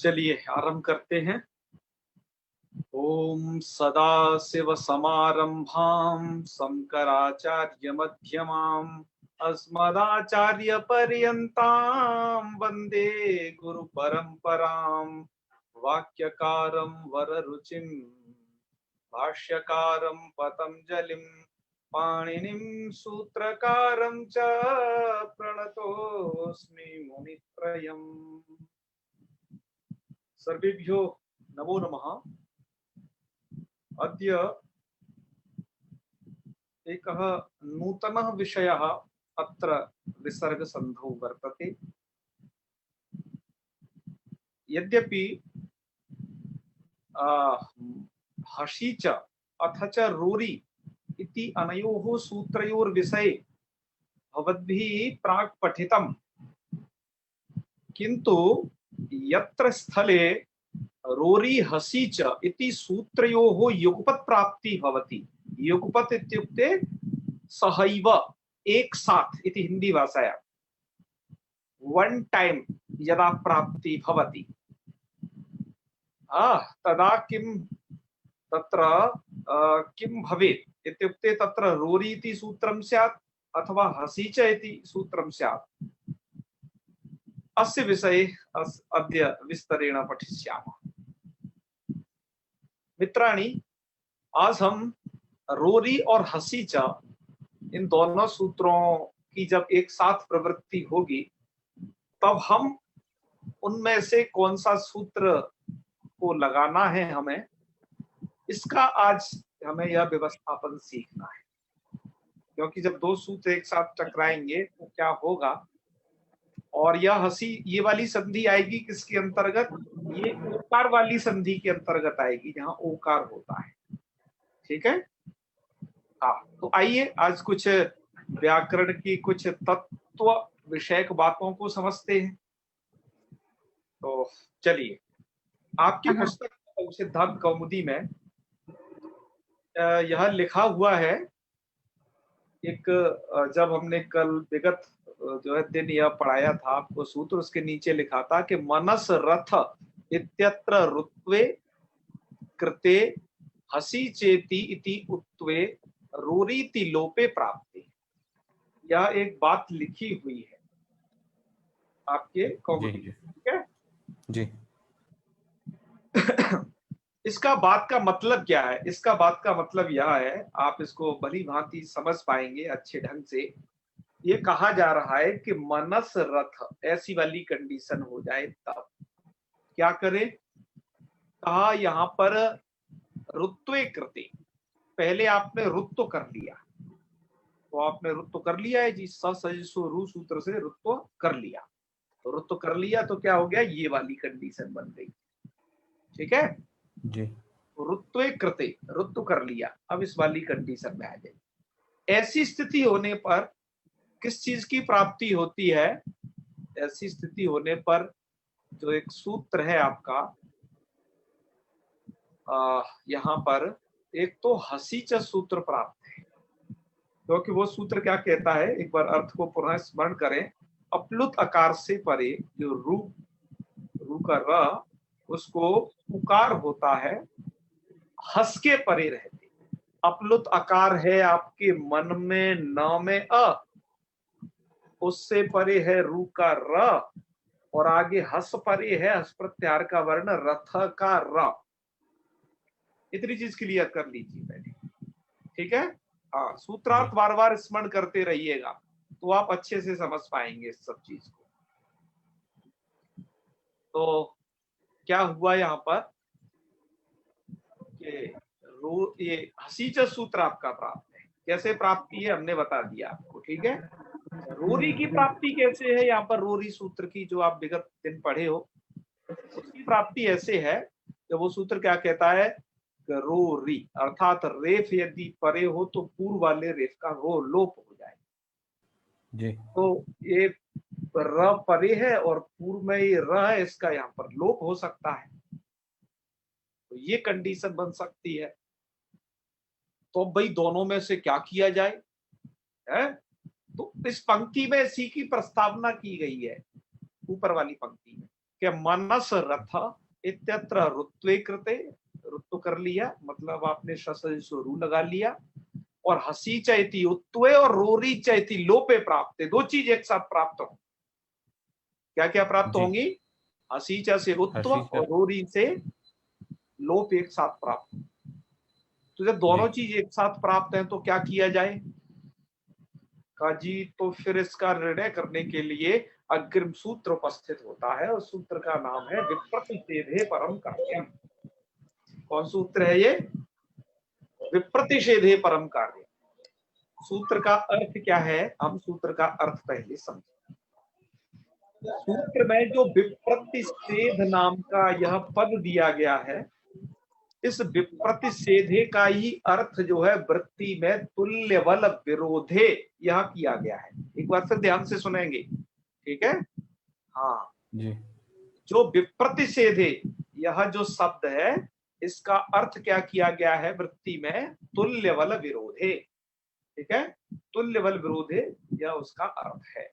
चलिए आरंभ करते हैं। ओम सदाशिव समारंभां शंकराचार्य मध्यमाम् अस्मदाचार्य पर्यन्तां वंदे गुरु परंपरां। वाक्यकारं वररुचिं भाष्यकारं पतंजलिं पाणिनिं सूत्रकारं च प्रणतोऽस्मि मुनित्रयम्। सर्वेभ्यो नमो नमः। अद्य एकः नूतनः विषयः अत्र विसर्गसन्धौ वर्तते। यद्यपि हसी च अथ च रोरी इति अनयोः सूत्रयोर्विषये भवद्भिः प्राक् पठितम्, किन्तु यत्र स्थले रोरी हसी च इति सूत्रयोः युगपत् प्राप्ति भवति। युगपत् इत्युक्ते सहैव, एक साथ इति हिंदी भाषाया वन टाइम यदा प्राप्ति भवति तदा किं तत्र किं भवेत् इत्युक्ते तत्र रोरी इति सूत्रं स्यात् अथवा हसी च इति सूत्रं स्यात्। अस्य विषये अद्य विस्तरेण पठिष्यामः। मित्राणि, आज हम रोरी और हसी च इन दोनों सूत्रों की जब एक साथ प्रवृत्ति होगी तब हम उनमें से कौन सा सूत्र को लगाना है, हमें इसका आज हमें यह व्यवस्थापन सीखना है। क्योंकि जब दो सूत्र एक साथ टकराएंगे तो क्या होगा, और यह हसी ये वाली संधि आएगी किसके अंतर्गत, ये ओकार वाली संधि के अंतर्गत आएगी जहां ओकार होता है। ठीक है। हाँ, तो आइए आज कुछ व्याकरण की कुछ तत्व विषयक बातों को समझते हैं। तो चलिए, आपकी पुस्तक सिद्धांत कौमुदी में यह लिखा हुआ है। एक जब हमने कल विगत जो है दिन यह पढ़ाया था आपको सूत्र, उसके नीचे लिखा था कि मनस रथ इत्यत्र रुत्वे कृते हसी चेति इति उत्वे रोरीति लोपे प्राप्ति। यह एक बात लिखी हुई है आपके कौमुदी। ठीक है जी। इसका बात का मतलब क्या है? इसका बात का मतलब यह है, आप इसको भली भांति समझ पाएंगे अच्छे ढंग से। ये कहा जा रहा है कि मनस रथ ऐसी वाली कंडीशन हो जाए तब क्या करे। कहा यहाँ पर रुत्वे कृते, पहले आपने रुत्व कर लिया, तो आपने रुत्व कर लिया है जी, ससु रू सूत्र से रुत्व कर लिया। तो रुत्व कर लिया तो क्या हो गया, ये वाली कंडीशन बन गई। ठीक है जी। रुत्वे कृते, रुत्व कर लिया, अब इस वाली कंडीशन में आ जाए। ऐसी स्थिति होने पर किस चीज की प्राप्ति होती है? ऐसी स्थिति होने पर जो एक सूत्र है आपका यहाँ पर, एक तो हसी च सूत्र प्राप्त है। क्योंकि वो सूत्र क्या कहता है, एक बार अर्थ को पुनः स्मरण करें। अपलुत आकार से परे जो रू का र, उसको उकार होता है, हस के परे रहते। अपलुत आकार है आपके मन में, न में अ, उससे परे है रू का र, और आगे हस परे है हस प्रत्याहार का वर्ण रथ का र। इतनी चीज क्लियर कर लीजिए पहले। ठीक है। हाँ, सूत्रार्थ बार बार स्मरण करते रहिएगा तो आप अच्छे से समझ पाएंगे इस सब चीज को। तो क्या हुआ यहाँ पर कि ये हसी च सूत्र आपका प्राप्त है। कैसे प्राप्ति है हमने बता दिया आपको। ठीक है। रोरी की प्राप्ति कैसे है, यहाँ पर रोरी सूत्र की जो आप विगत दिन पढ़े हो, उसकी प्राप्ति ऐसे है कि वो सूत्र क्या कहता है, रोरी अर्थात रेफ यदि परे हो तो पूर्व वाले रेफ का रो लोप हो जाए जी। तो ये र परे है और पूर्व में ये र है, इसका यहाँ पर लोप हो सकता है, तो ये कंडीशन बन सकती है। तो भाई दोनों में से क्या किया जाए है? तो इस पंक्ति में इसी की प्रस्तावना की गई है, ऊपर वाली पंक्ति में। कि मनस रथ इत्यत्र रुत्वे कृते, रुत्व कर लिया मतलब आपने शस्त्र रू लगा लिया, और हसी चैती उत्वे और रोरी चैती लोपे प्राप्त, दो चीज एक साथ प्राप्त हो। क्या क्या प्राप्त जी। होंगी? हसीचा से उत्व हसी और रोरी से लोप एक साथ प्राप्त हो। तो जब दोनों जी। चीज एक साथ प्राप्त हैं तो क्या किया जाए? का जी तो फिर इसका निर्णय करने के लिए अग्रिम सूत्र उपस्थित होता है, और सूत्र का नाम है विप्रतिषेधे परम कार्यम। कौन सूत्र है ये? विप्रतिषेधे परम कार्य। सूत्र का अर्थ क्या है? हम सूत्र का अर्थ पहले समझें। सूत्र में जो विप्रतिषेध नाम का यह पद दिया गया है, इस विप्रतिषेधे का ही अर्थ जो है वृत्ति में तुल्य बल विरोधे यह किया गया है। एक बार फिर ध्यान से सुनेंगे, ठीक है? हाँ, जी। जो विप्रतिषेधे यह जो शब्द है, इसका अर्थ क्या किया गया है वृत्ति में? तुल्य बल विरोधे, ठीक है? तुल्य बल विरोधे यह उसका अर्थ है,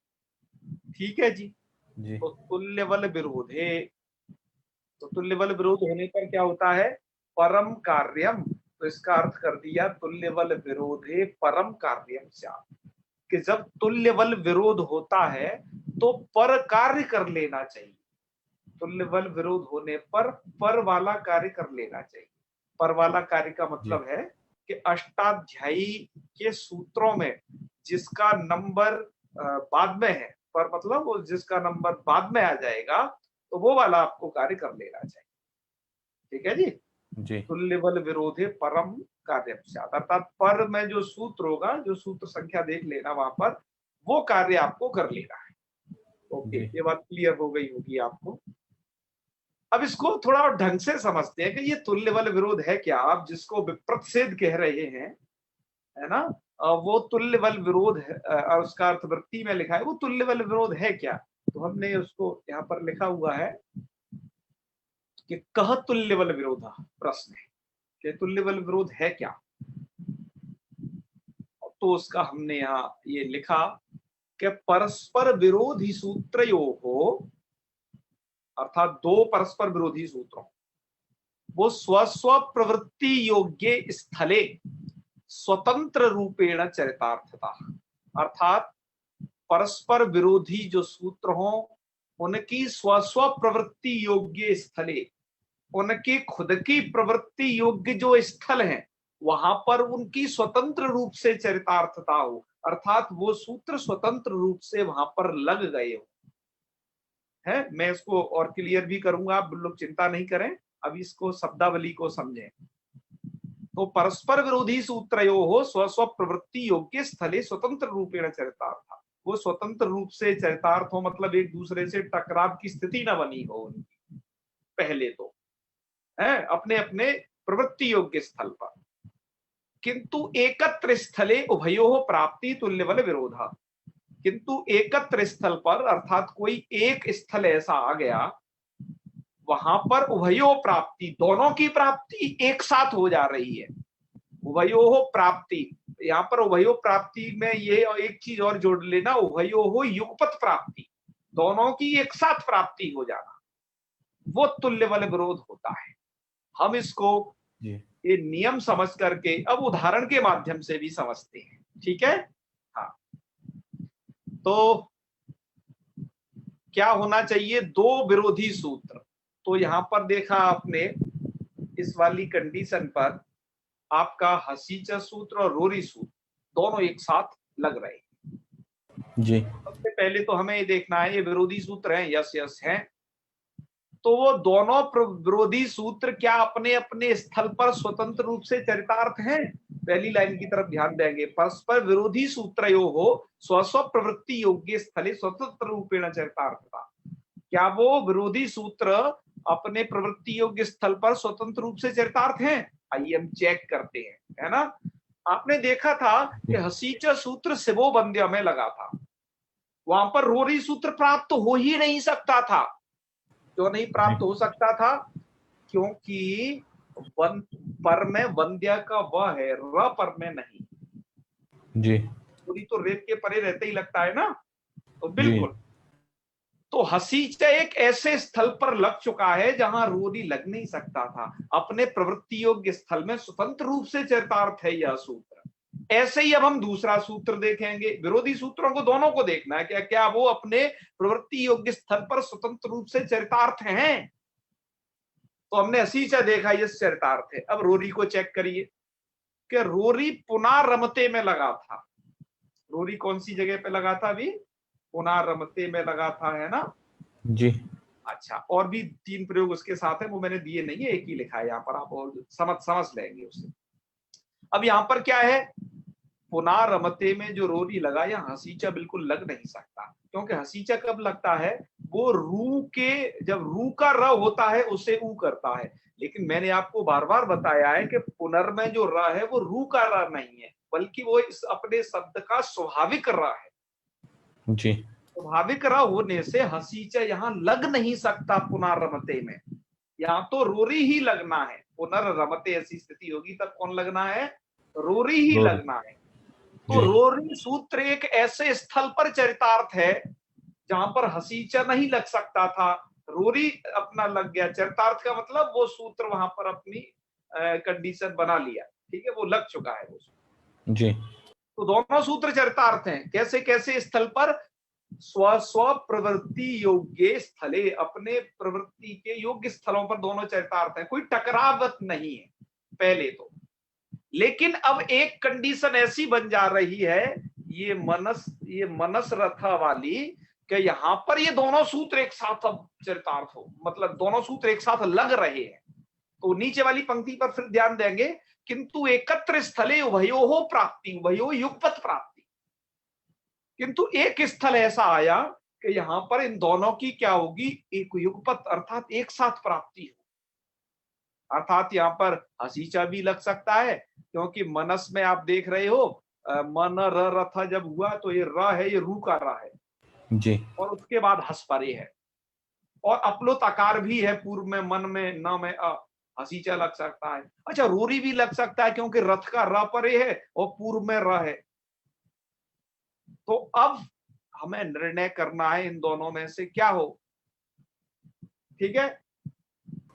ठीक है जी। जी। तो तुल्य बल विरोधे, तो तुल्य बल विरोध होने पर क्या होता है? परम कार्यम। तो इसका अर्थ कर दिया तुल्य बल विरोधे परम कार्यम स्यात्, कि जब तुल्य बल विरोध होता है तो पर कार्य कर लेना चाहिए। तुल्य बल विरोध होने पर वाला कार्य कर लेना चाहिए। पर वाला कार्य का जी। मतलब है कि अष्टाध्यायी के सूत्रों में जिसका नंबर बाद में है, पर मतलब वो जिसका नंबर बाद में आ जाएगा, तो वो वाला आपको कार्य कर लेना चाहिए, ठीक है जी। जी। तुल्य बल विरोधे परम कार्य, अर्थात पर में जो सूत्र होगा, जो सूत्र संख्या देख लेना वहां पर, वो कार्य आपको कर लेना है। ओके, जी। ये बात क्लियर हो गई होगी आपको। अब इसको थोड़ा और ढंग से समझते हैं कि ये तुल्य बल विरोध है क्या। आप जिसको विप्रतिषेध कह रहे हैं, है ना, वो तुल्य बल विरोध है, और उसका अर्थ वृत्ति में लिखा है, वो तुल्य बल विरोध है क्या? तो हमने उसको यहाँ पर लिखा हुआ है कि कह तुल्य बल विरोध, प्रश्न है कि तुल्य बल विरोध है क्या। तो उसका हमने यहाँ ये लिखा कि परस्पर विरोधी सूत्रयो हो, अर्थात दो परस्पर विरोधी सूत्रों, वो स्वस्व प्रवृत्ति योग्य स्थले स्वतंत्र रूपेण चरितार्थता, अर्थात परस्पर विरोधी जो सूत्र हो, उनकी स्वस्व प्रवृत्ति योग्य स्थले, उनकी खुद की प्रवृत्ति योग्य जो स्थल है, वहां पर उनकी स्वतंत्र रूप से चरितार्थता हो, अर्थात वो सूत्र स्वतंत्र रूप से वहां पर लग गए हो। है, मैं इसको और क्लियर भी करूंगा, आप लोग चिंता नहीं करें, अब इसको शब्दावली को समझें। तो परस्पर विरोधी सूत्रयो हो स्वस्व प्रवृत्ति योग्य स्थले स्वतंत्र रूपेण चरितार्थ, वो स्वतंत्र रूप से चरितार्थ हो, मतलब एक दूसरे से टकराव की स्थिति न बनी हो उनकी, पहले तो है अपने अपने प्रवृत्ति योग्य स्थल पर, किंतु एकत्र स्थले उभयो प्राप्ति तुल्य बल विरोधा, किंतु एकत्र स्थल पर अर्थात कोई एक स्थल ऐसा आ गया, वहां पर उभयो प्राप्ति, दोनों की प्राप्ति एक साथ हो जा रही है। उभयो प्राप्ति, यहाँ पर उभयो प्राप्ति में ये एक चीज और जोड़ लेना, उभयो युगपत प्राप्ति, दोनों की एक साथ प्राप्ति हो जाना, वो तुल्य बल विरोध होता है। हम इसको ये नियम समझ करके अब उदाहरण के माध्यम से भी समझते हैं, ठीक है। हाँ, तो क्या होना चाहिए? दो विरोधी सूत्र। तो यहां पर देखा आपने, इस वाली कंडीशन पर आपका हसीचा सूत्र और रोरी सूत्र दोनों एक साथ लग रहे हैं जी। सबसे पहले तो हमें ये देखना है, ये विरोधी सूत्र हैं, यस यस हैं, तो वो दोनों विरोधी सूत्र क्या अपने अपने स्थल पर स्वतंत्र रूप से चरितार्थ हैं? पहली लाइन की तरफ ध्यान देंगे, परस्पर विरोधी सूत्रयो हो स्वस्व प्रवृत्ति योग्य स्थले स्वतंत्र रूपेण चरितार्थता, क्या वो विरोधी सूत्र अपने प्रवृत्ति योग्य स्थल पर स्वतंत्र रूप से चरितार्थ हैं? आइए हम चेक करते हैं, है ना। आपने देखा था कि हसीचा सूत्र शिवो बंध्या में लगा था, वहां पर रोरी सूत्र प्राप्त हो ही नहीं सकता था। क्यों नहीं प्राप्त हो सकता था? क्योंकि पर में वंद्या का वह है, र पर में नहीं। जी। पूरी तो रेत के परे रहते ही लगता है ना, तो जी। बिल्कुल। तो हसीचा एक ऐसे स्थल पर लग चुका है जहां रोरी लग नहीं सकता था। अपने प्रवृत्ति योग्य स्थल में स्वतंत्र रूप से चरितार्थ है यह सूत्र। ऐसे ही अब हम दूसरा सूत्र देखेंगे। विरोधी सूत्रों को दोनों को देखना है, क्या क्या वो अपने प्रवृत्ति योग्य स्थल पर स्वतंत्र रूप से चरितार्थ हैं। तो हमने हसीचा देखा ये चरितार्थ है। अब रोरी को चेक करिए कि रोरी पुनः में लगा था। रोरी कौन सी जगह पे लगा था? अभी पुनः में लगा था, है ना? जी। अच्छा, और भी 3 प्रयोग उसके साथ है, वो मैंने दिए नहीं है, एक ही लिखा है यहाँ पर, आप और समझ लेंगे उसे। अब यहाँ पर क्या है? पुनः में जो रोरी लगा, यहाँ हसीचा बिल्कुल लग नहीं सकता, क्योंकि हसीचा कब लगता है? वो रू के, जब रू का र होता है उसे ऊ करता है। लेकिन मैंने आपको बार बार बताया है कि पुनर् जो र है वो रू का र नहीं है, बल्कि वो इस अपने शब्द का स्वाभाविक र है। जी। स्वाभाविक र होने से हसीचा यहाँ लग नहीं सकता पुनर्रमते में। यहाँ तो रोरी ही लगना है। पुनर्रमते ऐसी स्थिति होगी तब कौन लगना है? रोरी ही रोरी। लगना है। तो रोरी सूत्र एक ऐसे स्थल पर चरितार्थ है जहां पर हसीचा नहीं लग सकता था, रोरी अपना लग गया। चरितार्थ का मतलब वो सूत्र वहां पर अपनी कंडीशन बना लिया, ठीक है, वो लग चुका है वो। जी। तो दोनों सूत्र चरितार्थ हैं। कैसे कैसे स्थल पर? स्व स्व प्रवृत्ति योग्य स्थले, अपने प्रवृत्ति के योग्य स्थलों पर दोनों चरितार्थ हैं, कोई टकरावत नहीं है पहले तो। लेकिन अब एक कंडीशन ऐसी बन जा रही है, ये मनस रथा वाली, कि यहां पर ये दोनों सूत्र एक साथ अब चरितार्थ हो, मतलब दोनों सूत्र एक साथ लग रहे हैं। तो नीचे वाली पंक्ति पर फिर ध्यान देंगे, किंतु एकत्र स्थले उभयोः प्राप्ति, उभयोः युगपत प्राप्ति। किंतु एक स्थल ऐसा आया कि यहां पर इन दोनों की क्या होगी? एक युगपत, अर्थात एक साथ प्राप्ति हो। अर्थात यहां पर हसीचा भी लग सकता है, क्योंकि मनस में आप देख रहे हो मन र रथा जब हुआ तो ये र है, ये रू का र है, जी। और उसके बाद हस परे है, और अपलोत आकार भी है, पूर्व में मन में न में अ, हसीचा लग सकता है। अच्छा, रोरी भी लग सकता है, क्योंकि रथ का र परे है और पूर्व में र है। तो अब हमें निर्णय करना है इन दोनों में से क्या हो, ठीक है?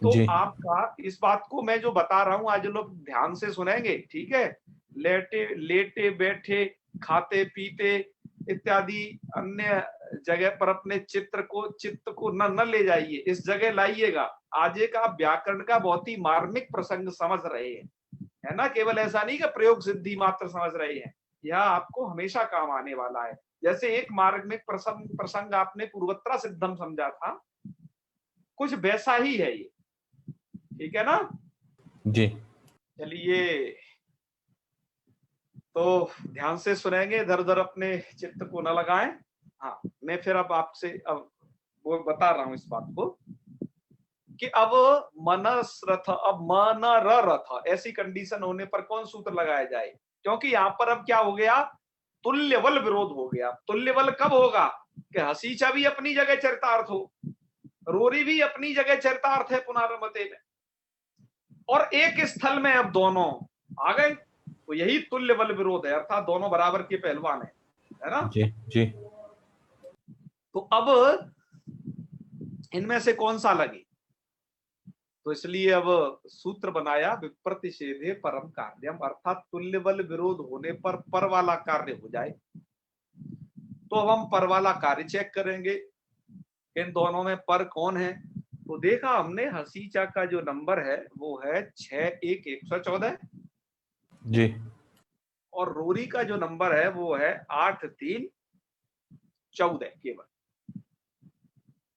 तो जी। आपका इस बात को मैं जो बता रहा हूं आज लोग ध्यान से सुनेंगे, ठीक है? लेटे लेटे बैठे, खाते पीते इत्यादि अन्य जगह पर अपने चित्त को न ले जाइए, इस जगह लाइएगा। आज एक आप व्याकरण का बहुत ही मार्मिक प्रसंग समझ रहे हैं, है ना? केवल ऐसा नहीं कि प्रयोग सिद्धि मात्र समझ रहे हैं, यह आपको हमेशा काम आने वाला है। जैसे एक मार्मिक प्रसंग आपने पूर्वत्र सिद्धम समझा था, कुछ वैसा ही है ये, ठीक है ना? जी। चलिए, तो ध्यान से सुनेंगे, इधर उधर अपने चित्त को न लगाएं। हाँ, मैं फिर अब आपसे अब वो बता रहा हूं इस बात को कि अब मनस रथ, अब मन र रथ, ऐसी कंडीशन होने पर कौन सूत्र लगाया जाए? क्योंकि यहां पर अब क्या हो गया? तुल्यबल विरोध हो गया। तुल्यबल कब होगा? कि हसीचा भी अपनी जगह चरितार्थ हो, रोरी भी अपनी जगह चरितार्थ है पुनर्रमते में, और एक स्थल में अब दोनों आ गए। तो यही तुल्य बल विरोध है, अर्थात दोनों बराबर के पहलवान है ना? जी। जी। तो अब इनमें से कौन सा लगे? तो इसलिए अब सूत्र बनाया, विप्रतिषेधे परम कार्यम, अर्थात तुल्य बल विरोध होने पर वाला कार्य हो जाए। तो अब हम पर वाला कार्य चेक करेंगे, इन दोनों में पर कौन है? तो देखा हमने हसीचा का जो नंबर है वो है 61114, जी। और रोरी का जो नंबर है वो है 8314 केवल।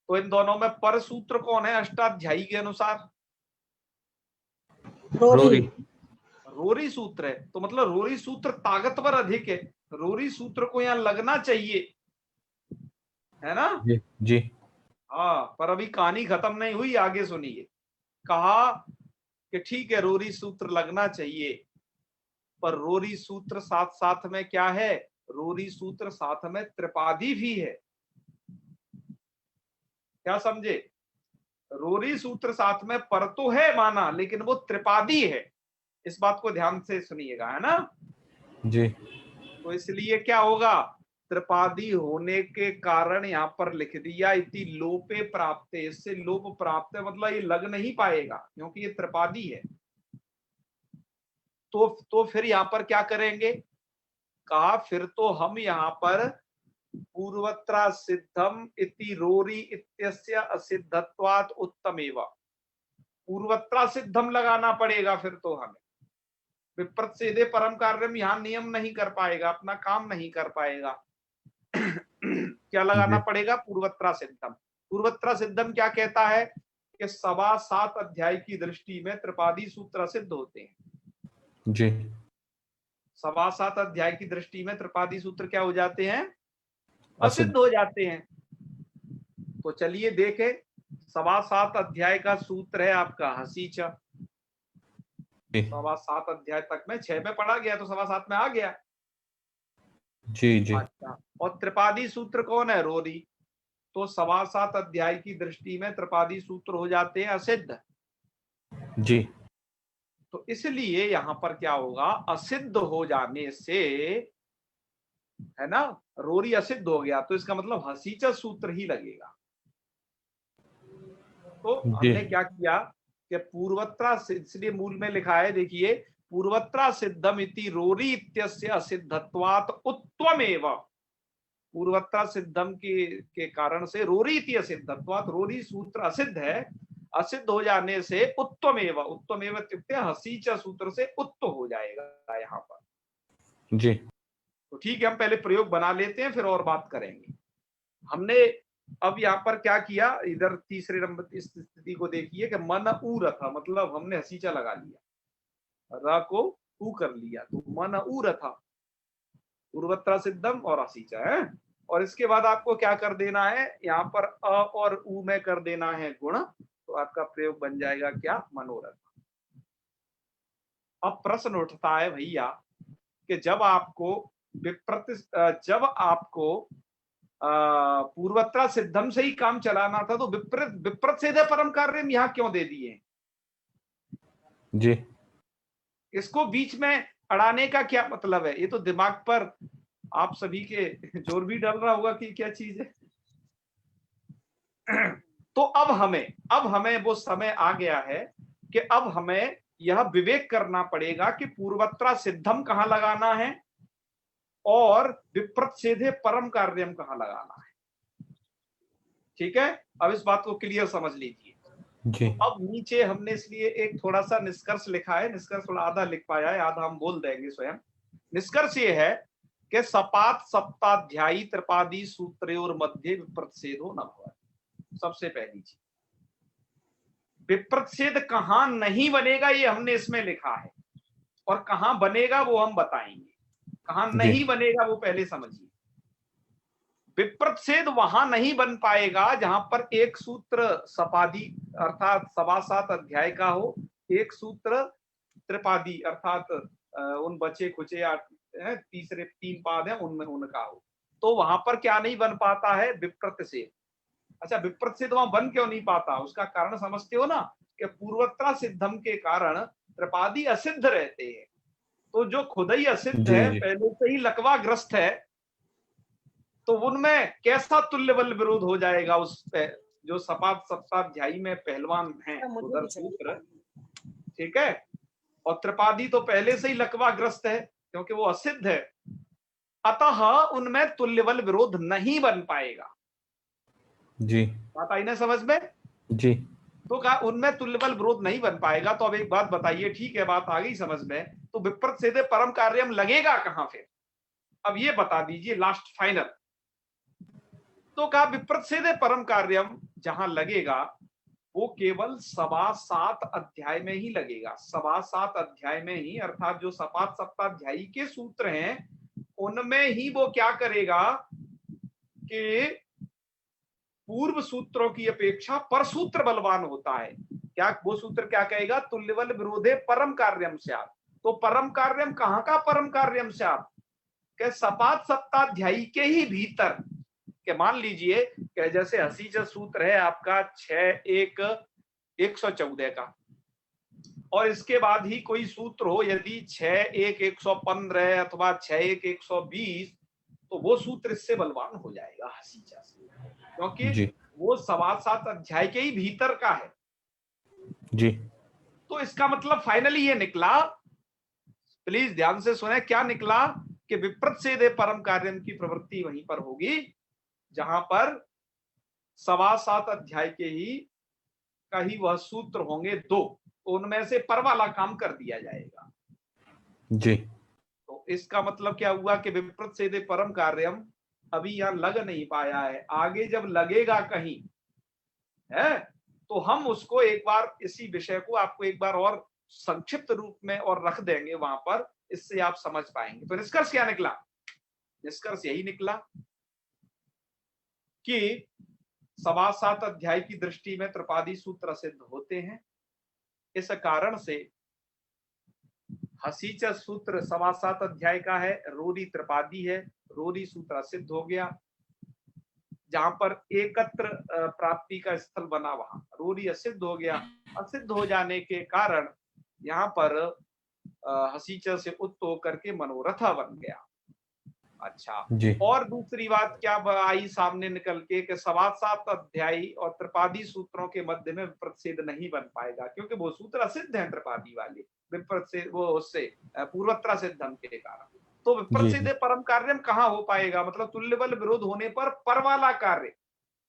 तो इन दोनों में पर सूत्र कौन है अष्टाध्यायी के अनुसार? रोरी। रोरी सूत्र है। तो मतलब रोरी सूत्र ताकतवर अधिक है, रोरी सूत्र को यहां लगना चाहिए, है ना? जी। जी। हाँ, पर अभी कहानी खत्म नहीं हुई, आगे सुनिए। कहा कि ठीक है, रोरी सूत्र लगना चाहिए, पर रोरी सूत्र साथ साथ में क्या है? रोरी सूत्र साथ में त्रिपादी भी है। क्या समझे? रोरी सूत्र साथ में पर तो है माना, लेकिन वो त्रिपादी है। इस बात को ध्यान से सुनिएगा, है ना? जी। तो इसलिए क्या होगा त्रिपादी होने के कारण यहाँ पर लिख दिया इति लोपे प्राप्त, इससे लोप प्राप्त है, मतलब ये लग नहीं पाएगा क्योंकि ये त्रिपादी है। तो फिर यहाँ पर क्या करेंगे, कहा फिर तो हम यहाँ पर पूर्वत्रा सिद्धम इति रोरी इत्यस्य असिद्धत्वात् उत्तमेव, पूर्वत्रा सिद्धम लगाना पड़ेगा फिर तो हमें। विप्रत सीधे परम कार्यम यहाँ नियम नहीं कर पाएगा, अपना काम नहीं कर पाएगा। क्या लगाना पड़ेगा, पूर्वत्रा सिद्धम। पूर्वत्रा सिद्धम क्या कहता है कि 7.25 अध्याय की दृष्टि में त्रिपादी सूत्र सिद्ध होते हैं जी। 7.25 अध्याय की दृष्टि में त्रिपादी सूत्र क्या हो जाते हैं, असिद्ध हो जाते हैं। तो चलिए देखें, 7.25 अध्याय का सूत्र है आपका हसीचा। 7.25 अध्याय तक में 6 में पढ़ा गया तो 7.25 में आ गया। जी जी। अच्छा, और त्रिपादी सूत्र कौन है, रोरी। तो 7.25 अध्याय की दृष्टि में त्रिपादी सूत्र हो जाते हैं असिद्ध जी। तो इसलिए यहां पर क्या होगा, असिद्ध हो जाने से, है ना, रोरी असिद्ध हो गया तो इसका मतलब हसीचा सूत्र ही लगेगा। तो हमने क्या किया कि पूर्वत्रा, इसलिए मूल में लिखा है, देखिए, पूर्वत्रा सिद्धम इति रोरी इत्यस्य असिद्धत्वात् उत्तमेव, पूर्वत्रा सिद्धम के कारण से रोरी इति असिद्धत्वात्, रोरी सूत्र असिद्ध है, असिद्ध हो जाने से उत्तमेव, उत्तमेव इत्युक्ते हसीचा सूत्र से उत्त हो जाएगा यहाँ पर। जी। तो ठीक है, हम पहले प्रयोग बना लेते हैं फिर और बात करेंगे। हमने अब यहाँ पर क्या किया, इधर तीसरे नंबर की स्थिति को देखिए कि मन ऊ रथा, मतलब हमने हसीचा लगा लिया, र को ऊ कर लिया, तो मन ऊ रथा, पूर्वत्रा सिद्धम और हसीचा है। और इसके बाद आपको क्या कर देना है, यहाँ पर अ और ऊ में कर देना है गुण, तो आपका प्रयोग बन जाएगा क्या, मनोरथ। अब प्रश्न उठता है भैया कि जब आपको पूर्वत्रा सिद्धम से ही काम चलाना था तो विप्रत सीधे परम कार्य यहाँ क्यों दे दिए जी। इसको बीच में अड़ाने का क्या मतलब है, ये तो दिमाग पर आप सभी के जोर भी डाल रहा होगा कि क्या चीज है। तो अब हमें वो समय आ गया है कि अब हमें यह विवेक करना पड़ेगा कि पूर्वत्रा सिद्धम कहां लगाना है और विप्रत सीधे परम कार्यम कहां लगाना है। ठीक है, अब इस बात को क्लियर समझ लीजिए। जी। तो अब नीचे हमने इसलिए एक थोड़ा सा निष्कर्ष लिखा है, निष्कर्ष थोड़ा आधा लिख पाया है, आधा हम बोल देंगे स्वयं। निष्कर्ष ये है कि सपात सप्ताध्यायी त्रिपादी सूत्रोर मध्य विप्रतषेधो न भवति। सबसे पहली चीज, विप्रतषेध कहां नहीं बनेगा ये हमने इसमें लिखा है, और कहां बनेगा वो हम बताएंगे। कहां नहीं बनेगा वो पहले समझिए। विप्रतषेध वहां नहीं बन पाएगा जहां पर एक सूत्र सपादी अर्थात 7.25 अध्याय का हो, एक सूत्र त्रिपादी अर्थात उन बचे खुचे या तीसरे 3 पाद हैं उनमें उनका हो, तो वहां पर क्या नहीं बन पाता है, विप्रतषेध। अच्छा, विप्रतषेध वहां बन क्यों नहीं पाता, उसका कारण समझते हो ना, कि पूर्वत्रा सिद्धम के कारण त्रिपादी असिद्ध रहते हैं। तो जो खुद ही असिद्ध है, पहले से ही लकवाग्रस्त है, तो उनमें कैसा तुल्य बल विरोध हो जाएगा उस पे, जो सपात सप्ताध्यायी में पहलवान हैं उधर सूत्र, ठीक है, और त्रिपादी तो पहले से ही लकवाग्रस्त है क्योंकि वो असिद्ध है, अतः उनमें तुल्य बल विरोध नहीं बन पाएगा। जी। बात आई ना समझ में जी। तो कहा उनमें तुल्य बल विरोध नहीं बन पाएगा। तो अब एक बात बताइए, ठीक है, बात आ गई समझ में, तो विप्रत सीधे परम कार्यम लगेगा कहां फिर, अब ये बता दीजिए लास्ट फाइनल। तो कहा विप्रत सीधे परम कार्यम जहां लगेगा वो केवल 7.25 अध्याय में ही लगेगा, 7.25 अध्याय में ही, अर्थात जो सपात सप्ताध्यायी के सूत्र हैं उनमें ही वो क्या करेगा कि पूर्व सूत्रों की अपेक्षा पर सूत्र बलवान होता है। क्या वो सूत्र क्या कहेगा, तुल्यबल विरोधे परम कार्यम स्यात्। तो परम कार्यम कहां का परम कार्यम स्यात्, के सपात सप्ताध्यायी के ही भीतर के, मान लीजिए कि जैसे हसीचा सूत्र है आपका 6.1.114 का, और इसके बाद ही कोई सूत्र हो यदि 6.1.115 अथवा 6.1.120, तो वो सूत्र इससे बलवान हो जाएगा हसीचा से, क्योंकि जी वो 7 अध्याय के ही भीतर का है। जी तो इसका मतलब फाइनली ये निकला, प्लीज ध्यान से सुने, क्या निकला कि विप्रच्छेदे परम कार्यम की प्रवृत्ति वहीं पर होगी जहां पर 7 अध्याय के ही का ही वह सूत्र होंगे 2, तो उनमें से पर वाला काम कर दिया जाएगा। जी तो इसका मतलब क्या हुआ कि विप्रच्छेदे परम कार्यम अभी यहां लग नहीं पाया है, आगे जब लगेगा कहीं है तो हम उसको एक बार, इसी विषय को आपको एक बार और संक्षिप्त रूप में और रख देंगे वहां पर, इससे आप समझ पाएंगे। तो निष्कर्ष क्या निकला? निष्कर्ष यही निकला कि 7 अध्याय की दृष्टि में त्रिपादी सूत्र सिद्ध होते हैं। इस कारण से हसीचा सूत्र 7 अध्याय का है, रोरी त्रिपादी है, रोरी सूत्र सिद्ध हो गया। जहां पर एकत्र प्राप्ति का स्थल बना वहां रोरी असिद्ध हो गया। असिद्ध हो जाने के कारण यहाँ पर हसीचा से उत्त होकर के मनोरथा बन गया। अच्छा, जी और दूसरी बात क्या आई सामने निकल के कि 7 अध्यायी और त्रिपादी सूत्रों के मध्य में विप्रच्छेद नहीं बन पाएगा, क्योंकि वो सूत्र असिद्ध है त्रिपादी वाले, विप्रच्छेद वो उससे पूर्वत्रा सिद्धम के कारण। तो जी विप्रच्छेदे परम कार्यम कहाँ हो पाएगा? मतलब तुल्य बल विरोध होने पर पर वाला कार्य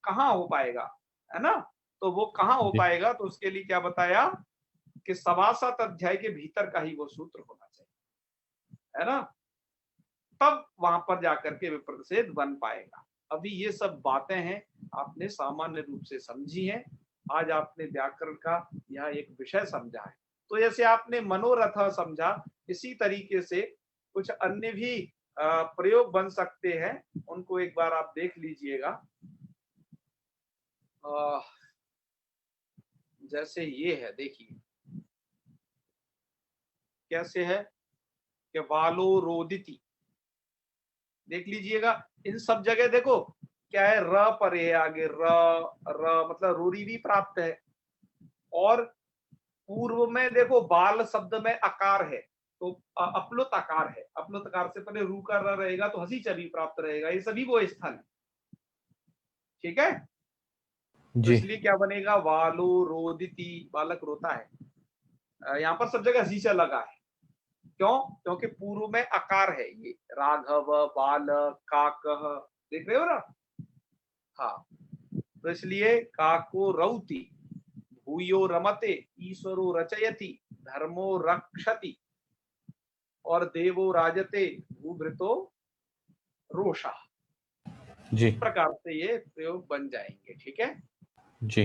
कहाँ हो पाएगा, है ना? तो वो कहाँ हो जी पाएगा? तो उसके लिए क्या बताया कि 7 अध्याय के भीतर का ही वो सूत्र होना चाहिए, है ना? तब वहां पर जाकर के विप्रच्छेद बन पाएगा। अभी ये सब बातें हैं आपने सामान्य रूप से समझी हैं। आज आपने व्याकरण का यह एक विषय समझा है। तो जैसे आपने मनोरथ समझा, इसी तरीके से कुछ अन्य भी प्रयोग बन सकते हैं, उनको एक बार आप देख लीजिएगा। जैसे ये है, देखिए कैसे है कि वालो रोदिति, देख लीजिएगा। इन सब जगह देखो क्या है, र पर है आगे, र र मतलब रूरी भी प्राप्त है, और पूर्व में देखो बाल शब्द में अकार है, तो अपलुत आकार है, अपलुत आकार से पहले रू का र रहेगा तो हसी भी प्राप्त रहेगा। ये सभी वो स्थल है, ठीक है? तो जी इसलिए क्या बनेगा, वालो रोदिति, बालक रोता है। यहाँ पर सब जगह हसीचा लगा है, क्यों? क्योंकि पूर्व में अकार है, ये राघव, बाल, काकः, देख रहे हो ना? हाँ, तो इसलिए काको रौति, भूयो रमते, ईश्वरो रचयति, धर्मो रक्षति, और देवो राजते, भूभृतो रोषा। जी इस प्रकार से ये प्रयोग बन जाएंगे, ठीक है? जी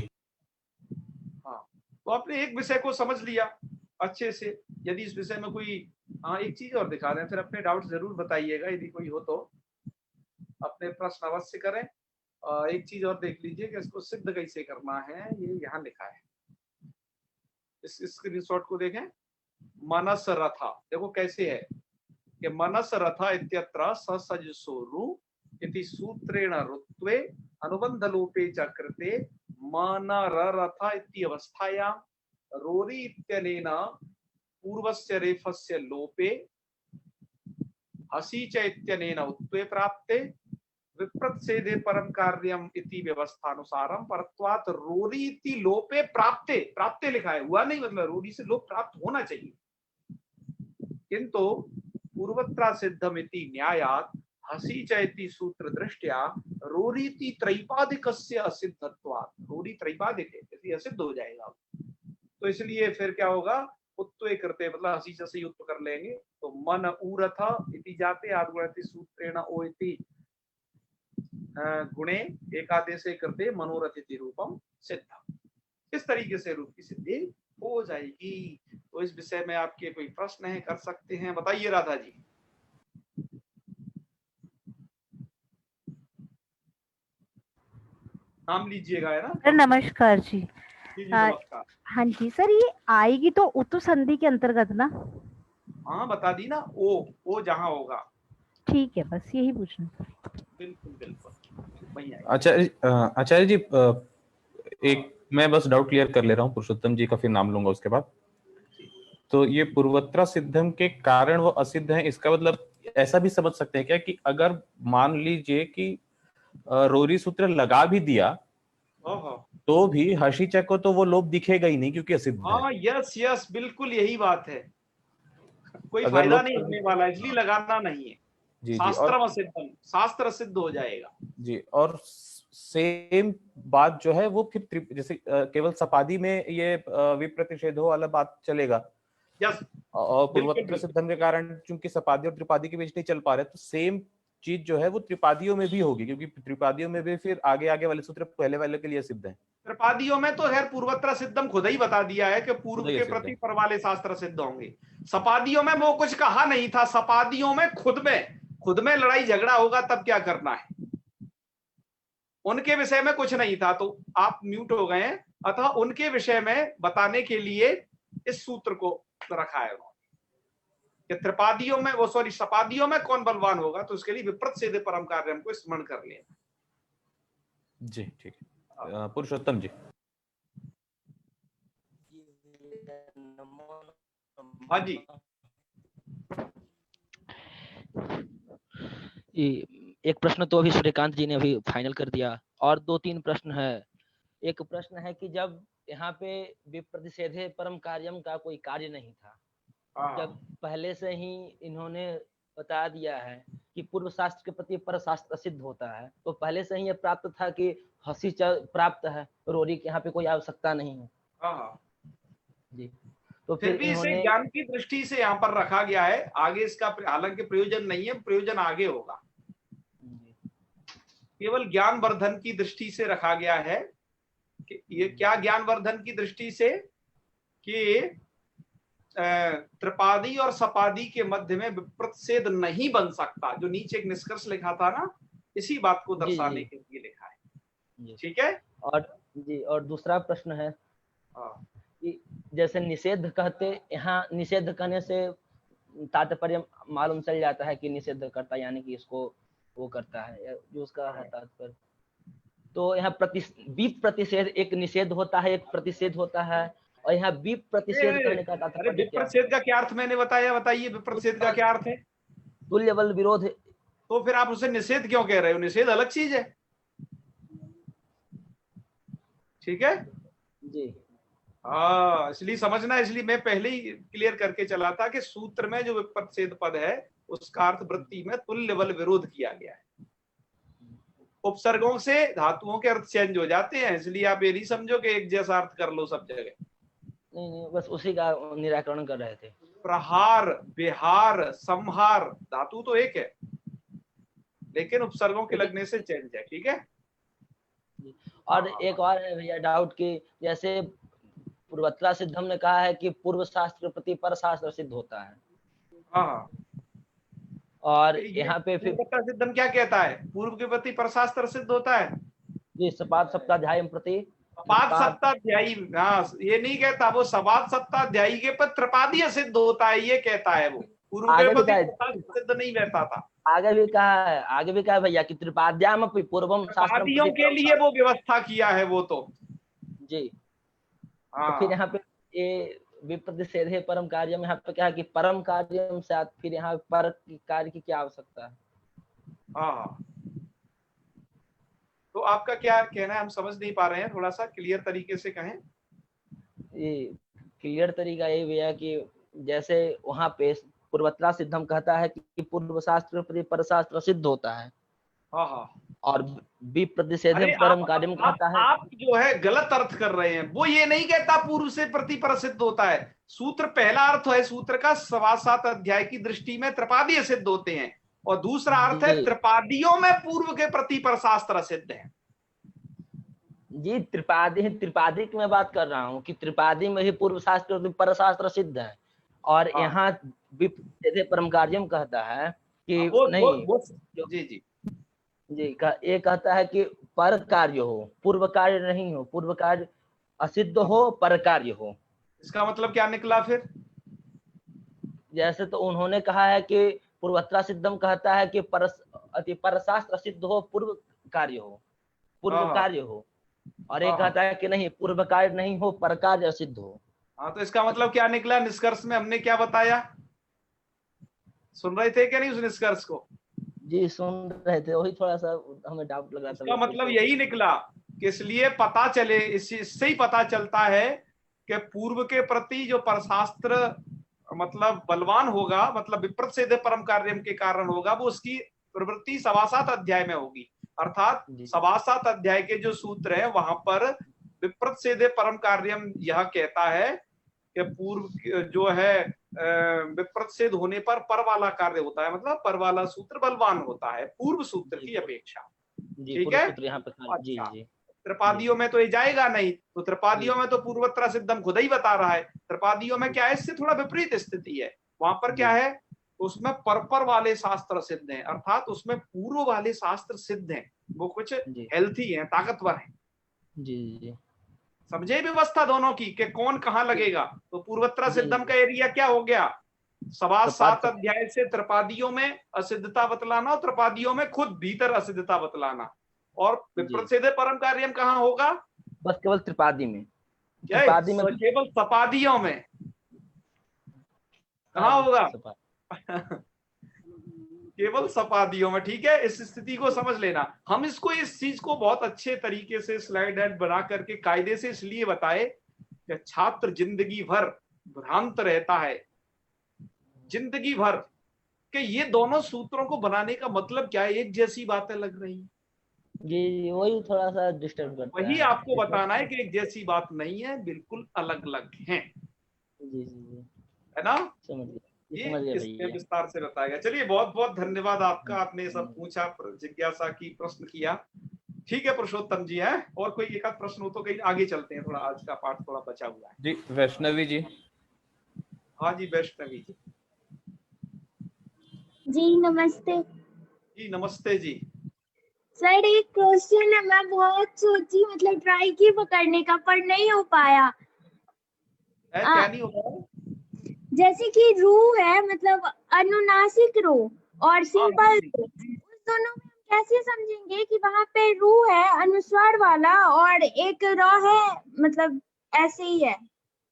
हाँ, तो आपने एक विषय को समझ लिया अच्छे से। यदि इस विषय में कोई एक चीज और दिखा दें, फिर अपने डाउट जरूर बताइएगा, यदि कोई हो तो अपने प्रश्न अवश्य करें। एक चीज और देख लीजिए कि इसको सिद्ध कैसे करना है, ये यहाँ लिखा है, इस स्क्रीनशॉट को देखें। मनस रथा, देखो कैसे है कि मनस रथा इत्यत्र ससजसोरु इति सूत्रेण रुत्वे अनुबंध लोपे च कृते मनररथ इति अवस्थायां रोरी इत्यनेन पूर्वस्य रेफस्य लोपे हसी च इत्यनेन उत्त्वे प्राप्ते विप्रच्छेदे परम कार्यम इति व्यवस्थानुसारम परत्वात् रोरी इति लोपे प्राप्ते, प्राप्ते लिखा है, हुआ नहीं, मतलब रोरी से लोप प्राप्त होना चाहिए, किंतु पूर्वत्रा सिद्धमिति न्यायात् हसी चैति सूत्र दृष्टया रोरीति त्रैपादिकस्य असिद्धत्वात्, रोरी त्रैपादिक है इसलिए असिद्ध हो जाएगा। तो इसलिए फिर क्या होगा, उत्त्वे कृते, मतलब हसी से ही उत्त कर लेंगे। तो मन ऊरथ इति जाते आद्गुणति सूत्रेण ओ इति गुणे एकादेशे कृते मनोरथ इति रूपम सिद्ध। इस तरीके से रूप की सिद्धि हो जाएगी। तो इस विषय में आपके कोई प्रश्न है, कर सकते हैं, बताइए राधा जी। नाम लीजिएगा, है ना? सर नमस्कार जी। जी जी नमस्कार। हाँ जी सर, ये आएगी तो उत्तु संधि के अंतर्गत ना? हाँ बता दी ना, ओ जहां होगा। ठीक है, बस यही पूछना था। बिल्कुल बिल्कुल वही आएगा। आचार्य जी, एक मैं बस डाउट क्लियर कर ले रहा हूँ, पुरुषोत्तम जी का फिर नाम लूंगा उसके बाद। तो ये पूर्वत्रा सिद्धम के कारण वो असिद्ध है, इसका मतलब ऐसा भी समझ सकते हैं क्या कि अगर मान लीजिए कि रोरी सूत्र लगा भी दिया हाँ तो भी हर्षिचा को तो वो लोभ दिखेगा ही नहीं क्योंकि असिद्ध है। हाँ, यस यस, बिल्कुल यही बात है। कोई अगर फायदा लोभ नहीं होने वाला, इसलिए लगाना नहीं है। जी जी, और शास्त्रम असिद्धम, शास्त्र सिद्ध हो जाएगा। जी, और सेम बात जो है वो फिर जैसे केवल सपादी में ये विप्रतिषेध हो वाला बात चलेगा, यस, और बिल्कुल पूर्वोत्तर बिल्कुल। सिद्धम के कारण चूंकि सपादी और त्रिपादी के बीच नहीं चल पा रहे, तो सेम चीज जो है वो त्रिपादियों में भी होगी, क्योंकि त्रिपादियों में भी फिर आगे आगे वाले सूत्र पहले वाले के लिए सिद्ध है। त्रिपादियों में तो खैर पूर्वत्र सिद्धम खुद ही बता दिया है कि पूर्व खुद ही के सिद्ध प्रति है। पर वाले शास्त्र सिद्ध होंगे। सपादियों में वो कुछ कहा नहीं था। सपादियों में खुद में लड़ाई झगड़ा होगा तब क्या करना है, उनके विषय में कुछ नहीं था। तो आप म्यूट हो गए हैं, अतः उनके विषय में बताने के लिए इस सूत्र को रखा है कि त्रिपादियों में वो सॉरी सपादियों में कौन बलवान होगा, तो उसके लिए विप्रत सेदे परम कार्य हमको स्मरण कर लेना। जी ठीक है। पुरुषोत्तम जी। हाँ जी, एक प्रश्न तो अभी सूर्यकांत जी ने अभी फाइनल कर दिया, और 2-3 प्रश्न है। एक प्रश्न है कि जब यहाँ पे विप्रतिषेधे परम कार्यम का कोई कार्य नहीं था, जब पहले से ही इन्होंने बता दिया है कि पूर्व शास्त्र के प्रति पर शास्त्र सिद्ध होता है, तो पहले से ही ये प्राप्त था कि हसी प्राप्त है, रोरी के यहाँ पे कोई आवश्यकता नहीं है। हाँ, जी, तो फिर भी इसे ज्ञान की दृष्टि से यहाँ पर रखा गया है। आगे इसका हालांकि प्रयोजन नहीं है, प्रयोजन आगे होगा। केवल ज्ञान वर्धन की दृष्टि से रखा गया है कि ये क्या ज्ञान वर्धन की दृष्टि से कि त्रिपादी और सपादी के मध्य में विप्रतिषेध नहीं बन सकता, जो नीचे एक निष्कर्ष लिखा था ना, इसी बात को दर्शाने के लिए लिखा है। ठीक है। और दूसरा प्रश्न है कि जैसे निषेध कहते, यहाँ निषेध कहने से तात्पर्य मालूम चल जाता है कि निषेध करता यानी कि इसको वो करता है जो उसका है तात्पर्य। तो यहाँ विप्रतिषेध एक निषेध होता है, एक प्रतिषेध होता है, और यहाँ विप्रतिषेध करने का तात्पर्य क्या है? विप्रतिषेध का क्या अर्थ मैंने बताया, बताइए विप्रतिषेध का क्या अर्थ है? तुल्य बल विरोध। तो फिर आप उसे निषेध क्यों कह रहे हो? निषेध अलग चीज है। ठीक है जी। हाँ, इसलिए समझना, इसलिए मैं पहले ही क्लियर करके चला था कि सूत्र में जो विप्रतिषेध पद है उसका अर्थ वृत्ति में तुल्य बल विरोध किया गया है। उपसर्गों से धातुओं के अर्थ चेंज हो जाते हैं, इसलिए आप ये नहीं समझो कि एक जैसा अर्थ कर लो सब जगह। नहीं, बस उसी का निराकरण कर रहे थे। प्रहार, विहार, संहार धातु तो एक है, लेकिन उपसर्गों के लगने से चेंज है। ठीक है। और एक और है भैया डाउट कि जैसे पूर्वोत्तर सिद्धम ने कहा है कि पूर्व शास्त्र के प्रति पर शास्त्र सिद्ध होता है। हाँ, और यहाँ पे फिर सिद्धम क्या कहता है? पूर्व के प्रति पर शास्त्र सिद्ध होता है। जी, सपाद सप्ताध्यायी प्रति सपाद सप्ताध्यायी, हाँ, ये नहीं कहता वो सपाद सप्ताध्यायी के पर त्रिपादी सिद्ध होता है, ये कहता है वो। पूर्व के प्रति सिद्ध नहीं रहता था। आगे भी कहा है भैया कि त्रिपाद्याम पूर्वम शास्त्रों के लिए वो व्यवस्था किया है वो तो। जी हाँ। तो फिर यहाँ पे ये विप्रतिषेधे परम कार्यम, यहाँ पे क्या है कि परम कार्यम से फिर यहाँ पर कार्य की क्या आवश्यकता है? हाँ, तो आपका क्या कहना है? हम समझ नहीं पा रहे हैं, थोड़ा सा क्लियर तरीके से कहें। ये क्लियर तरीका ये भैया कि जैसे वहां पे पूर्वोत्तर सिद्धम कहता है कि पूर्व शास्त्र प्रति पर शास्त्र सिद्ध होता है। हाँ, और विप्रतिषेधे परम कार्यम कहता है। आप जो है गलत अर्थ कर रहे हैं। वो ये नहीं कहता पूर्व से प्रति पर सिद्ध होता है। सूत्र पहला अर्थ है सूत्र का 7 अध्याय की दृष्टि में त्रिपादी सिद्ध होते हैं, और दूसरा अर्थ है त्रिपादियों में पूर्व के प्रति पर शास्त्र सिद्ध है। जी, त्रिपादी की मैं बात कर रहा हूँ कि त्रिपादी में ही पूर्व शास्त्र पर शास्त्र सिद्ध है, और यहाँ विप्रतिषेधे परम कार्यम कहता है कि नहीं। जी ये कहता है कि पर कार्य हो, पूर्व कार्य नहीं हो, पूर्व कार्य असिद्ध हो, पर कार्य हो। इसका मतलब क्या निकला फिर? जैसे तो उन्होंने कहा है कि पूर्वोत्तर सिद्धम कहता है कि पर शास्त्र सिद्ध हो, पूर्व कार्य हो, पूर्व कार्य हो, और एक कहता है कि नहीं, पूर्व कार्य नहीं हो, पर कार्य सिद्ध हो। हाँ, तो इसका मतलब क्या निकला? निष्कर्ष में हमने क्या बताया? सुन रहे थे क्या नहीं उस निष्कर्ष को? जी सुन रहे थे, वही थोड़ा सा हमें डाउट लग रहा था। इसका मतलब यही निकला कि इसलिए पता चले, इससे ही पता चलता है कि पूर्व के प्रति जो परशास्त्र मतलब बलवान होगा, मतलब विप्रतिषेधे परम कार्यम के कारण होगा, वो उसकी प्रवृत्ति 7वां अध्याय में होगी। अर्थात 7वां अध्याय के जो सूत्र है वहां पर विप्रतिषेधे परम कार्यम यह कहता है कि पूर्व जो है विप्रतिषेध होने पर पर वाला कार्य होता है, मतलब पर वाला सूत्र बलवान होता है पूर्व सूत्र की अपेक्षा। ठीक है। यहाँ पे जी अच्छा। जी त्रिपादियों में तो ये जाएगा नहीं, तो त्रिपादियों में तो पूर्वत्र सिद्धम खुद ही बता रहा है। त्रिपादियों में क्या है, इससे थोड़ा विपरीत स्थिति है। वहां पर क्या है, उसमें परपर वाले शास्त्र सिद्ध हैं, अर्थात उसमें पूर्व वाले शास्त्र सिद्ध हैं, वो कुछ हेल्थी हैं, ताकतवर हैं। जी जी समझे व्यवस्था दोनों की कि कौन कहाँ लगेगा। तो पूर्वत्र सिद्धम का एरिया क्या हो गया, 7वां अध्याय से त्रिपादियों में असिद्धता बतलाना और त्रिपादियों में खुद भीतर असिद्धता बतलाना। और विप्रतिषेधे परम कार्यम कहाँ होगा, बस केवल त्रिपादी में। त्रिपादी में केवल सपादियों में कहाँ होगा केवल सपादियों में। ठीक है, इस स्थिति को समझ लेना। हम इसको, इस चीज को बहुत अच्छे तरीके से स्लाइड हेड बना करके कायदे से इसलिए बताए कि छात्र जिंदगी भर भ्रांत रहता है, जिंदगी भर कि ये दोनों सूत्रों को बनाने का मतलब क्या है, एक जैसी बातें लग रही हैं। जी वही थोड़ा सा डिस्टर्ब करता है। वही आपको बताना है कि एक जैसी बात नहीं है, बिल्कुल अलग अलग हैं। जी जी है ना, समझ गया ये इसमें विस्तार से बताएगा। चलिए, बहुत बहुत धन्यवाद आपका, आपने सब पूछा, जिज्ञासा की, प्रश्न किया। ठीक है पुरुषोत्तम जी, है और कोई एक आध प्रश्न हो तो कहीं आगे चलते हैं, थोड़ा आज का पाठ थोड़ा बचा हुआ है। जी वैष्णवी जी। हाँ जी वैष्णवी जी। जी नमस्ते। जी नमस्ते जी। सर एक क्वेश्चन है, मैं बहुत सोची, मतलब ट्राई की पकड़ने का, पर नहीं हो पाया। क्या नहीं हो पाया? जैसे कि रू है, मतलब अनुनासिक रू और सिंपल रू, उस दोनों में हम कैसे समझेंगे कि वहाँ पे रू है अनुस्वार वाला और एक र है, मतलब ऐसे ही है,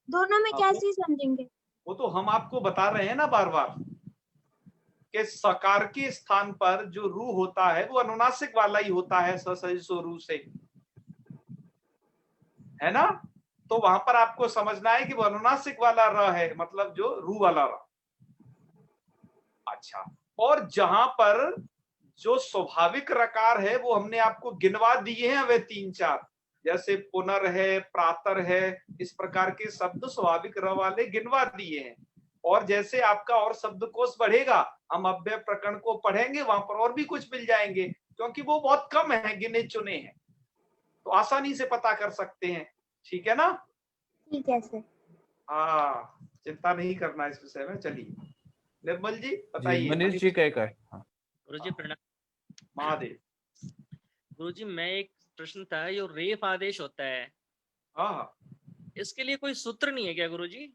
दोनों में कैसे समझेंगे? वो तो हम आपको बता रहे हैं ना बार बार कि सकार के स्थान पर जो रू होता है वो अनुनासिक वाला ही होता है, ससो रू से, है ना। तो वहां पर आपको समझना है कि वो अनुनासिक वाला र है, मतलब जो रू वाला र। अच्छा, और जहां पर जो स्वाभाविक रकार है वो हमने आपको गिनवा दिए हैं, वे 3-4, जैसे पुनर है, प्रातर है, इस प्रकार के शब्द स्वाभाविक र वाले गिनवा दिए हैं। और जैसे आपका और शब्दकोश बढ़ेगा, हम अव्यय प्रकरण को पढ़ेंगे, वहां पर और भी कुछ मिल जाएंगे, क्योंकि वो बहुत कम है, गिने चुने हैं, तो आसानी से पता कर सकते हैं। ठीक है ना? ठीक है सर। हाँ, चिंता नहीं करना इस विषय में। चलिए निर्मल जी बताइए। मनीष जी का है। गुरुजी प्रणाम। महादेव। गुरुजी मैं एक प्रश्न था, जो रेफ आदेश होता है, हाँ, इसके लिए कोई सूत्र नहीं है क्या गुरुजी?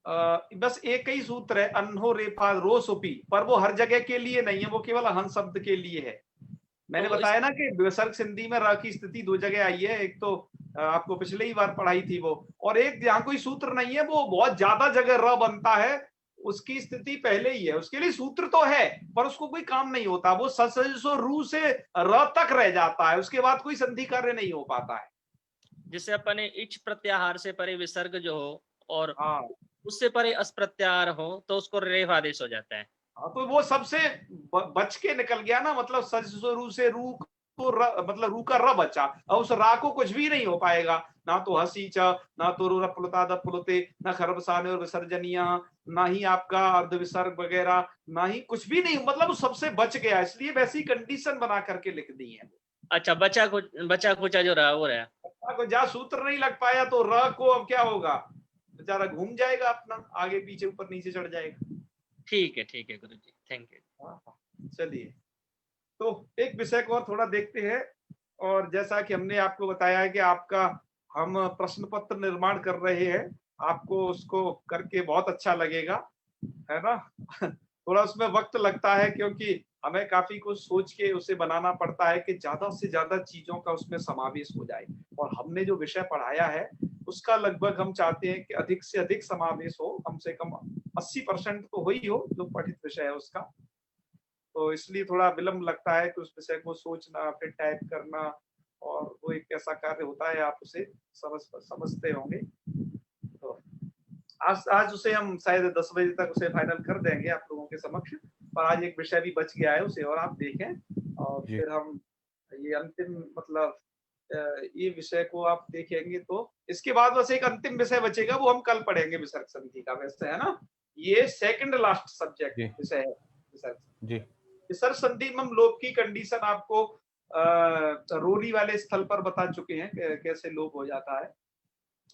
बस एक ही सूत्र है, अन्हो रेफा रो सुपी, पर वो हर जगह के लिए नहीं है, वो केवल हन शब्द के लिए है। मैंने बताया ना कि विसर्ग संधि में र की स्थिति 2 जगह आई है, एक तो आपको पिछले ही बार पढ़ाई थी वो, और एक जहाँ कोई सूत्र नहीं है, वो बहुत ज्यादा जगह र बनता है, उसकी स्थिति पहले ही है। उसके लिए सूत्र तो है पर उसको कोई काम नहीं होता, वो ससो रू से र तक रह जाता है, उसके बाद कोई संधि कार्य नहीं हो पाता है। जिससे अपने इच प्रत्याहार से परे विसर्ग जो हो और हाँ, उससे परे अस प्रत्याहार हो तो उसको रेफ आदेश हो जाता है। हाँ, तो वो सबसे बच के निकल गया ना, मतलब ससो रू से रू को मतलब रू का र बचा, और उस रा को कुछ भी नहीं हो पाएगा, ना तो हसी च, ना तो रू रप्लुता दप्लुते, ना खरबसाने और विसर्जनिया, ना ही आपका अर्ध विसर्ग वगैरह, ना ही कुछ भी नहीं, मतलब वो सबसे बच गया, इसलिए वैसी कंडीशन बना करके लिख दी है। अच्छा, बचा कुचा जो रहा वो रहा, जहाँ सूत्र नहीं लग पाया तो र को अब क्या होगा, बेचारा घूम जाएगा अपना, आगे पीछे ऊपर नीचे चढ़ जाएगा। ठीक है गुरुजी, थैंक यू। चलिए, तो एक विषय को और थोड़ा देखते हैं, और जैसा कि हमने आपको बताया है कि आपका हम प्रश्न पत्र निर्माण कर रहे हैं, आपको उसको करके बहुत अच्छा लगेगा, है ना। थोड़ा उसमें वक्त लगता है क्योंकि हमें काफी कुछ सोच के उसे बनाना पड़ता है कि ज्यादा से ज्यादा चीजों का उसमें समावेश हो जाए, और हमने जो विषय पढ़ाया है उसका लगभग हम चाहते हैं कि अधिक से अधिक समावेश हो, कम से कम 80% तो हो ही हो जो पठित विषय है उसका, तो इसलिए थोड़ा विलम्ब लगता है कि उस विषय को सोचना, फिर टाइप करना, और वो एक ऐसा कार्य होता है, आप उसे समझते होंगे। तो आज उसे हम शायद 10 बजे तक उसे फाइनल कर देंगे आप लोगों के समक्ष, पर आज एक विषय भी बच गया है, उसे और आप देखें, और फिर हम ये अंतिम मतलब ये विषय को आप देखेंगे, तो इसके बाद बस एक अंतिम विषय बचेगा, वो हम कल पढ़ेंगे विसर्ग संधि का, वैसे है ना, ये सेकंड लास्ट सब्जेक्ट विषय है विसर्ग जी। विसर्ग संधि में हम लोप की कंडीशन आपको रोरी वाले स्थल पर बता चुके हैं कैसे लोप हो जाता है,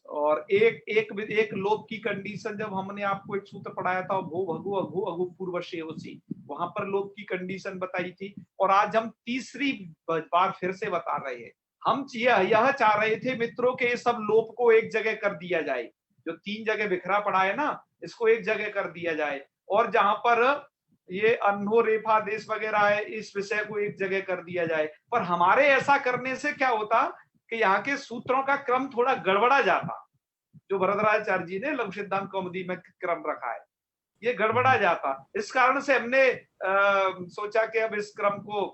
और एक लोप की कंडीशन जब हमने आपको एक सूत्र पढ़ाया था, भू भगु अघु अघु पूर्वशेवसी, वहां पर लोप की कंडीशन बताई थी, और आज हम तीसरी बार फिर से बता रहे हैं। हम यह चाह रहे थे मित्रों के सब लोप को एक जगह कर दिया जाए, जो 3 जगह बिखरा पड़ा है ना, इसको एक जगह कर दिया जाए, और जहां पर ये अन्हो रेफा देश वगैरह है, इस विषय को एक जगह कर दिया जाए। पर हमारे ऐसा करने से क्या होता कि यहाँ के सूत्रों का क्रम थोड़ा गड़बड़ा जाता, जो भरद्वाजाचार्य जी ने लघु सिद्धांत कौमुदी में क्रम रखा है, ये गड़बड़ा जाता। इस कारण से हमने सोचा कि अब इस क्रम को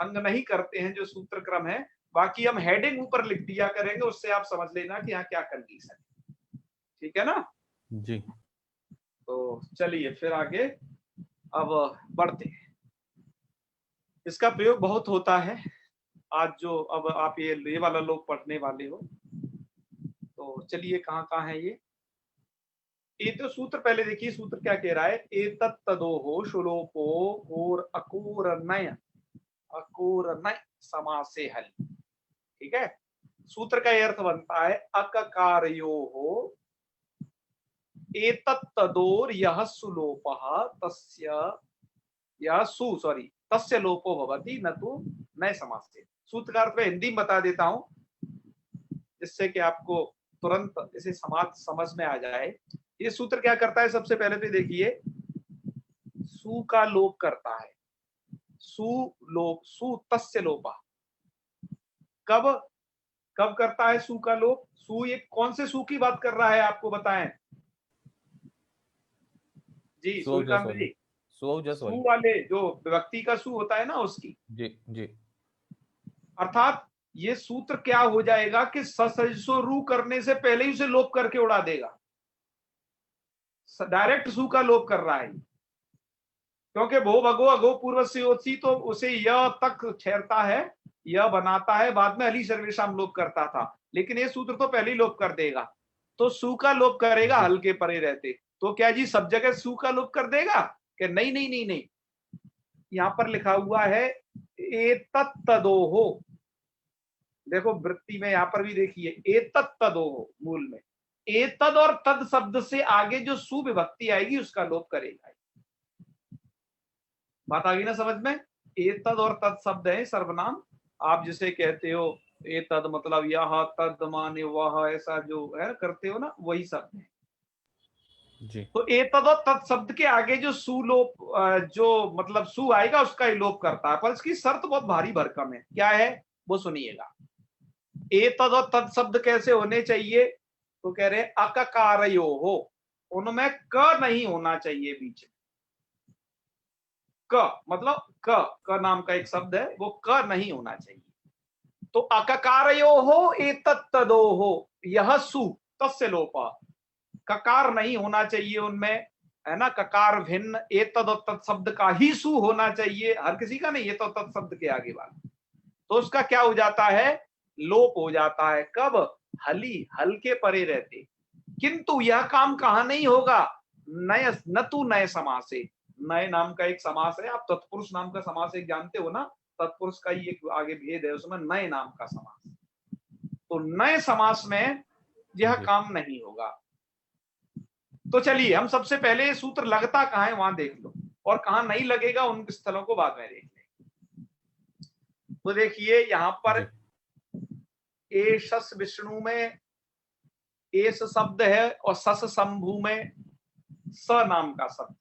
भंग नहीं करते हैं, जो सूत्र क्रम है, बाकी हम हेडिंग ऊपर लिख दिया करेंगे, उससे आप समझ लेना कि यहाँ क्या कंडीशन है, ठीक है ना जी। तो चलिए फिर आगे अब बढ़ते हैं। इसका प्रयोग बहुत होता है आज, जो अब आप ये वाला लोग पढ़ने वाले हो, तो चलिए कहाँ है ये तो सूत्र पहले देखिए, सूत्र क्या कह रहा है, एतत् तदोहो शुलोपो और अकोरनय समासे हल, ठीक है। सूत्र का अर्थ बनता है अककारयोः एतत् तदोर यह सुलोपः तस्य लोपो भवति न तो नए समास से। सूत्र का अर्थ मैं हिंदी में बता देता हूं, जिससे कि आपको तुरंत इसे समझ में आ जाए। ये सूत्र क्या करता है, सबसे पहले तो देखिए, सु का लोप करता है, सु तस्य लोपः, कब करता है सु का लोप? सु, ये कौन से सु की बात कर रहा है आपको बताएं जी सूर्यकांत जी? सु वाले जो विभक्ति का सु होता है ना, उसकी जी। अर्थात ये सूत्र क्या हो जाएगा कि ससजसो रू करने से पहले ही उसे लोप करके उड़ा देगा, डायरेक्ट सु का लोप कर रहा है, क्योंकि भो भगो अगो पूर्व से होती, तो उसे यह तक ठहरता है, यह बनाता है, बाद में अली सर्वेशाम लोप करता था, लेकिन ये सूत्र तो पहले ही लोप कर देगा, तो सु का लोप करेगा हल के परे रहते। तो क्या जी सब जगह सु का लोप कर देगा? कि नहीं, यहां पर लिखा हुआ है एतत् तदोहो, देखो वृत्ति में यहां पर भी देखिए एतत् तदोहो, मूल में एतद और तद शब्द से आगे जो सु विभक्ति आएगी उसका लोप करेगा। बात आ गई ना समझ में? एतद और तद शब्द है सर्वनाम, आप जिसे कहते हो एतद मतलब यह, तद माने वह, ऐसा जो है करते हो ना, वही शब्द है जी। तो एतद और तद शब्द के आगे जो सुलोप, जो मतलब सु आएगा उसका ही लोप करता है, पर इसकी शर्त बहुत भारी भरकम है। क्या है वो सुनिएगा। एतद और तद शब्द कैसे होने चाहिए? तो कह रहे अककारयोः, उनमें क नहीं होना चाहिए बीच में। क मतलब क नाम का एक शब्द है, वो क नहीं होना चाहिए। तो अककारयोः एतत् तदोः यह सु तस्य लोपः, ककार नहीं होना चाहिए उनमें, है ना, ककार भिन्न, एतद और तत् शब्द का ही सु होना चाहिए, हर किसी का नहीं, ये तो तत् शब्द के आगे वाला, तो उसका क्या हो जाता है? लोप हो जाता है। कब? हली, हल के परे रहते। किंतु यह काम कहां नहीं होगा? नए न तू नए समास से, नए नाम का एक समास है, आप तत्पुरुष नाम का समास एक जानते हो ना, तत्पुरुष का ही एक आगे भेद है, उसमें नए नाम का समास, तो नए समास में यह काम नहीं होगा। तो चलिए हम सबसे पहले सूत्र लगता कहां है वहां देख लो, और कहां नहीं लगेगा उन स्थलों को बाद में देख लेंगे। तो देखिए यहां पर एशस विष्णु में एस शब्द है, और सस शंभु में स नाम का शब्द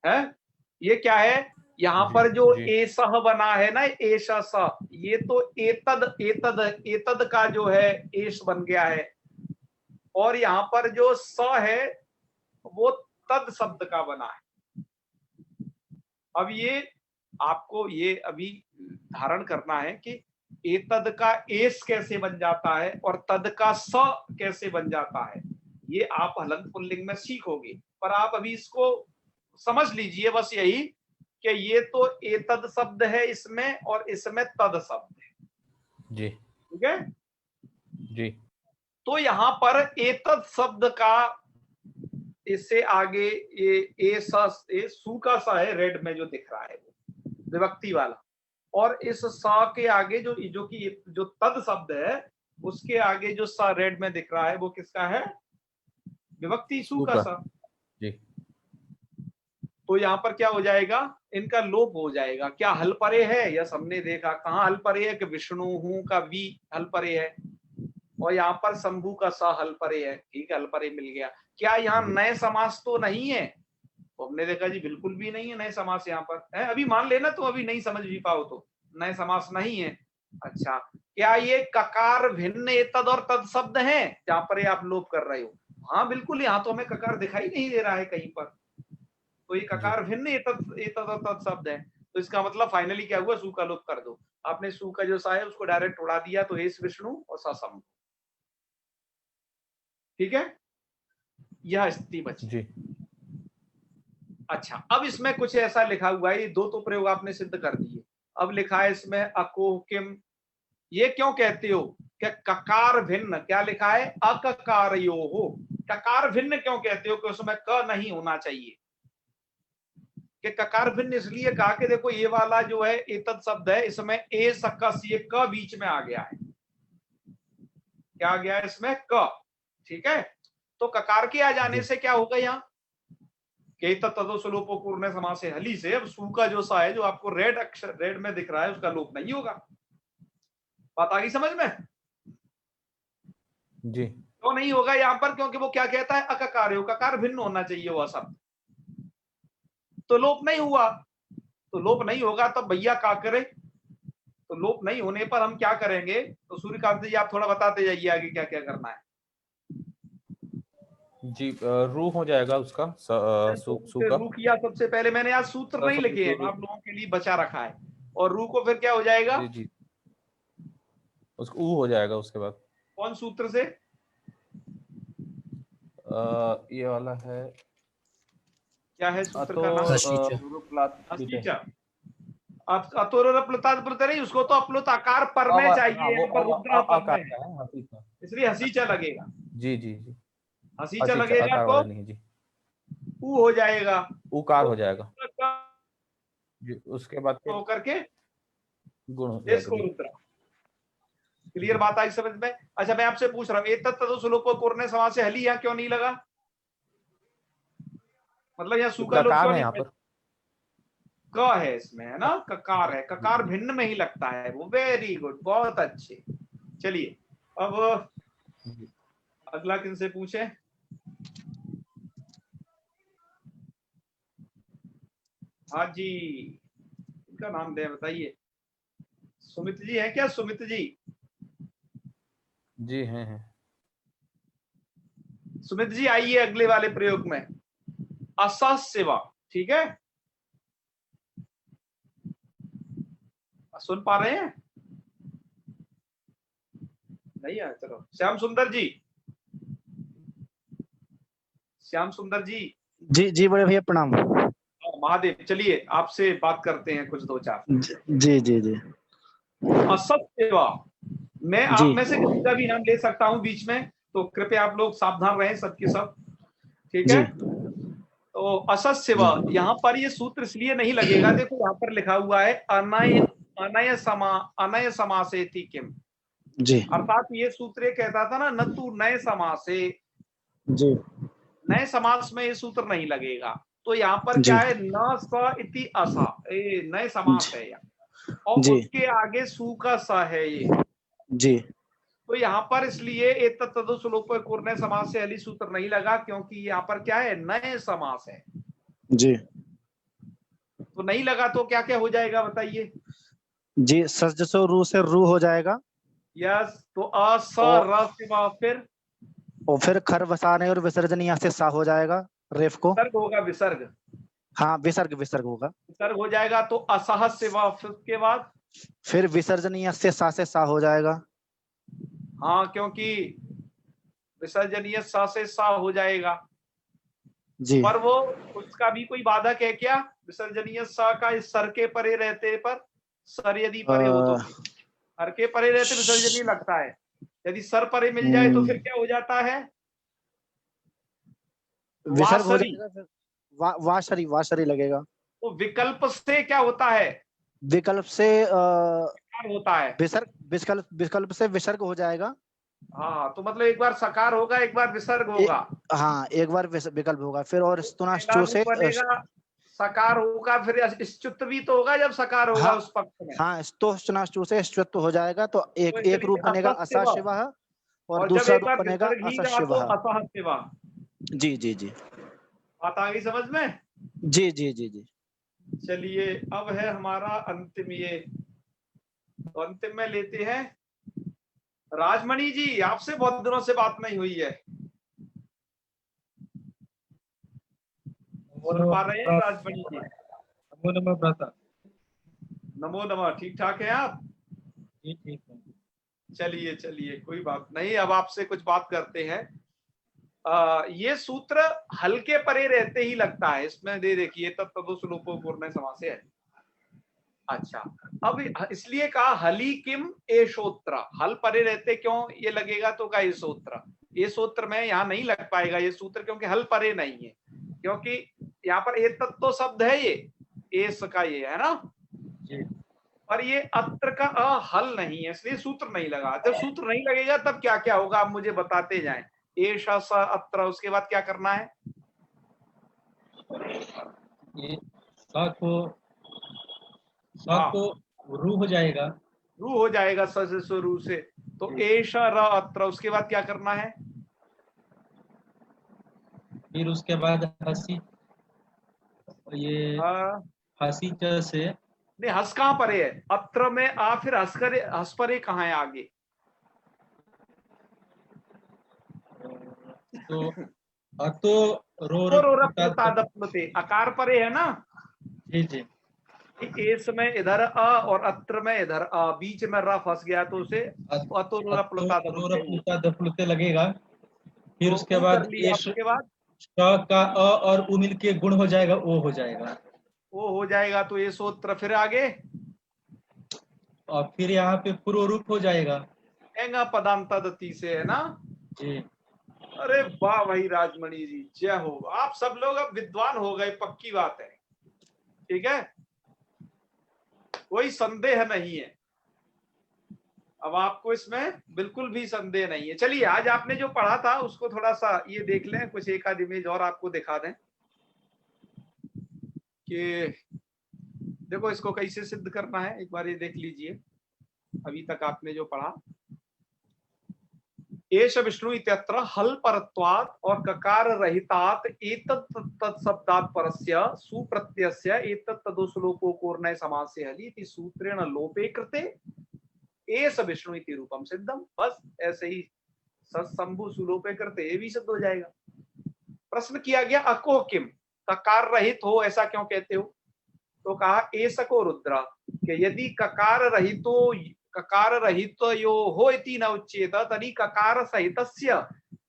है? ये क्या है? यहां पर जो एसह बना है ना, एशस, ये तो एतद का जो है एश बन गया है, और यहां पर जो स है वो तद शब्द का बना है। अब ये आपको ये अभी धारण करना है कि एतद का एस कैसे बन जाता है और तद का स कैसे बन जाता है, ये आप हलंत पुल्लिंग में सीखोगे। पर आप अभी इसको समझ लीजिए बस यही कि ये तो एतद शब्द है इसमें और इसमें तद शब्द है। जी ठीक है जी। तो यहां पर एतद शब्द का इससे आगे ये सू का सा है, रेड में जो दिख रहा है वो विभक्ति वाला, और इस सा के आगे जो तद शब्द है उसके आगे जो सा रेड में दिख रहा है वो किसका है? विभक्ति सू का सा। जी। तो यहाँ पर क्या हो जाएगा? इनका लोप हो जाएगा। क्या हल परे है? यस, हमने देखा कहाँ हल परे है कि विष्णु हूं का वी हल परे है और यहाँ पर शंभु का सा हल परे है। ठीक है, हल परे मिल गया। क्या यहाँ नए समास तो नहीं है? तो हमने देखा जी बिल्कुल भी नहीं है नए समास यहाँ पर है। अभी मान लेना तो अभी नहीं समझ भी पाओ तो नए समास नहीं है। अच्छा, क्या ये ककार भिन्न एतद और तद शब्द है जहां पर ये आप लोप कर रहे हो? हाँ बिल्कुल, यहाँ तो हमें ककार दिखाई नहीं दे रहा है कहीं पर, तो ये ककार भिन्न एतद और तद शब्द है। तो इसका मतलब फाइनली क्या हुआ? सू का लोप कर दो। आपने सू का जो सा है उसको डायरेक्ट उड़ा दिया, तो एस विष्णु और सा शंभु। ठीक है, यह स्थिति बची। जी। अच्छा, अब इसमें कुछ ऐसा लिखा हुआ है, ये दो तो प्रयोग आपने सिद्ध कर दिए। अब लिखा है इसमें अको किम, ये क्यों कहते हो कि ककार भिन्न? क्या लिखा है? अककारयो हो। ककार भिन्न क्यों कहते हो कि उसमें क नहीं होना चाहिए? कि ककार भिन्न इसलिए कहा कि देखो ये वाला जो है एतद शब्द है, इसमें ए सकस ये क बीच में आ गया है। क्या आ गया है इसमें? क। ठीक है, तो ककार के आ जाने से क्या होगा यहाँ? तदोसलोपो पूर्ण समास से हली से अब सू का जो सा है जो आपको रेड अक्षर रेड में दिख रहा है उसका लोप नहीं होगा। बात आ गई समझ में? जी। तो नहीं होगा यहाँ पर, क्योंकि वो क्या कहता है? अककार हो, ककार भिन्न होना चाहिए वह शब्द, तो लोप नहीं हुआ। तो लोप नहीं होगा तब भैया क्या करे? तो लोप नहीं होने पर हम क्या करेंगे? तो सूर्यकांत जी आप थोड़ा बताते जाइए आगे क्या क्या करना है। जी, रू हो जाएगा उसका सू का। रू किया सबसे पहले, मैंने आज सूत्र नहीं लिखे हैं, आप लोगों के लिए बचा रखा है। और रू को फिर क्या हो जाएगा? जी जी, उसको ऊ हो जाएगा उसके बाद। कौन सूत्र से? ये वाला है, क्या है सूत्र का नाम? हसीचा। आप अतोरप्लुताद नहीं, उसको तो अपलुत आकार पर में चाहिए, इसलिए हसीचा लगेगा। जी जी जी, हसीचा लगेगा तो जी ऊ हो जाएगा, उकार हो जाएगा जी। उसके बाद तो करके गुण हो जाएगा। रुद्रा। क्लियर बात आई समझ में? अच्छा, मैं आपसे पूछ रहा हूँ एतत् तदोसलोपो पूर्ण समास से हली यहाँ क्यों नहीं लगा? मतलब यहाँ सूखा लोप है यहाँ पर क है इसमें, है ना? ककार है, ककार भिन्न में ही लगता है वो। वेरी गुड, बहुत अच्छे। चलिए अब अगला किनसे पूछे? हाँ जी, इनका नाम दे बताइए। सुमित जी है क्या? सुमित जी? जी हैं। सुमित जी आइए अगले वाले प्रयोग में। अससेवा, ठीक है? सुन पा रहे हैं? नहीं है? चलो श्याम सुंदर जी, श्याम सुंदर जी। जी जी बड़े भैया प्रणाम। महादेव, चलिए आपसे बात करते हैं कुछ दो चार। जी जी जी। असत सेवा, मैं आप में से किसी का भी नाम ले सकता हूं बीच में, तो कृपया आप लोग सावधान रहें सबके सब। ठीक है, तो असत सेवा यहाँ पर ये सूत्र इसलिए नहीं लगेगा, देखो यहाँ पर लिखा हुआ है अनय समासेति किम जी, अर्थात ये सूत्र ये कहता था ना, न तू नए समासे जी, नए समास में ये सूत्र नहीं लगेगा। तो यहाँ पर क्या है? न स इति असा, नए समास है यहाँ, और उसके आगे सू का सा है ये जी। तो यहाँ पर इसलिए एतत् तदोसलोपो पूर्ण समास से हली सूत्र नहीं लगा, क्योंकि यहाँ पर क्या है? नए समास है जी। तो नहीं लगा तो क्या क्या हो जाएगा बताइए जी? सजसो रू से रू हो जाएगा। यस, तो अ स र से फिर और फिर खर वसाने और विसर्जन यहाँ से सा हो जाएगा। रेफ को। विसर्ग होगा, विसर्ग, हाँ विसर्ग, विसर्ग होगा। विसर्ग हो जाएगा तो असह से वा, फिर उसके बाद फिर विसर्जनीय से सा हो जाएगा। हाँ, क्योंकि विसर्जनीय सा से सा हो जाएगा, जी पर वो उसका भी कोई बाधक है क्या? विसर्जनीय सा का इस सर के परे रहते पर, सर यदि परे हो तो सर के परे रहते विसर्जनीय लगता है, यदि सर परे मिल जाए तो फिर क्या हो जाता है? विसर्ग हो वासरी। जाएगा, फिर वाशरी, वाशरी लगेगा। तो विकल्प से क्या होता है? विकल्प से सकार होता है। विकल्प विकल्प से विसर्ग हो जाएगा। हाँ, तो मतलब एक बार सकार होगा, एक बार विसर्ग होगा। हाँ एक बार विकल्प होगा, फिर और स्तुनाश्चु से बनेगा, सकार होगा, फिर स्तुत भी तो होगा जब सकार होगा। हाँ, उस पक्ष में हाँ स्तुनाश्चु से स्तुत्व हो जाएगा, तो एक इसलिए एक रूप बनेगा असस्यव, असाशिवः और जब दूसरा एक रूप बार बनेगा विसर्ग ही रहा तो असशिवः। असहस्यवा। जी जी जी बात आ गई समझ में? जी जी जी जी। चलिए, अब है हमारा अंतिम, ये तो अंतिम में लेते हैं राजमणि जी, आपसे बहुत दिनों से बात नहीं हुई है, सुन पा रहे हैं राजमणि जी? नमो नमः भ्राता। नमो नमः, ठीक ठाक है आप? जी ठीक है। चलिए चलिए, कोई बात नहीं, अब आपसे कुछ बात करते हैं। ये सूत्र हल्के परे रहते ही लगता है, इसमें दे देखिए तत्तदोषलोपो पूर्ण समास है। अच्छा, अब इसलिए कहा हली किम एशोत्र, हल परे रहते क्यों ये लगेगा, तो का एशोत्र, ये सूत्र में यहाँ नहीं लग पाएगा ये सूत्र, क्योंकि हल परे नहीं है, क्योंकि यहाँ पर एक तत्व शब्द है, ये एस का ये है ना जी। पर ये अत्र का हल नहीं है, इसलिए सूत्र नहीं लगा। जब सूत्र नहीं लगेगा तब क्या क्या होगा आप मुझे बताते जाएं। एषा स अत्र, उसके बाद क्या करना है? ये सा को रू हो जाएगा, रू हो जाएगा स से रू से, तो एषा र अत्र, उसके बाद क्या करना है? फिर उसके बाद हसी, ये हसी च से नहीं, हस कहाँ परे है? अत्र में आ, फिर हस करे, हस परे कहाँ है आगे? तो रो अकार परे है ना? जी जी। एस में इधर अ और अत्र में इधर अ, बीच में र फंस गया तो उसे अतोरुप्लुते लगेगा। फिर उसके बाद उसके बाद का अ और उ मिल के गुण हो जाएगा, ओ हो जाएगा, वो हो जाएगा, तो ये सूत्र फिर आगे, और फिर यहाँ पे पूर्व रूप हो जाएगा। एंगा पदांतदति से है ना जी। अरे वाह भाई राजमणि जी, जय हो, आप सब लोग अब विद्वान हो गए, पक्की बात है, ठीक है, कोई संदेह नहीं है, अब आपको इसमें बिल्कुल भी संदेह नहीं है। चलिए, आज आपने जो पढ़ा था उसको थोड़ा सा ये देख लें, कुछ एक आध इमेज और आपको दिखा दें कि देखो इसको कैसे सिद्ध करना है, एक बार ये देख लीजिए। अभी तक आपने जो पढ़ा, एष विष्णु इत्यत्र हल परत्वात् और ककार रहितात् एतत् तत्शब्दात् परस्य सुप्रत्ययस्य एतत् तदोश्लोको कोर्णय समासे हलि इति सूत्रेण लोपे कृते एष विष्णु इति रूपम सिद्धम। बस ऐसे ही सत्संभु सुलोपे करते, ये भी सिद्ध हो जाएगा। प्रश्न किया गया अको किम, ककार रहित हो ऐसा क्यों कहते हो? तो कहा एसको रुद्र, कि यदि ककार रहित यो हो इति न उच्येत तर्हि ककार सहितस्य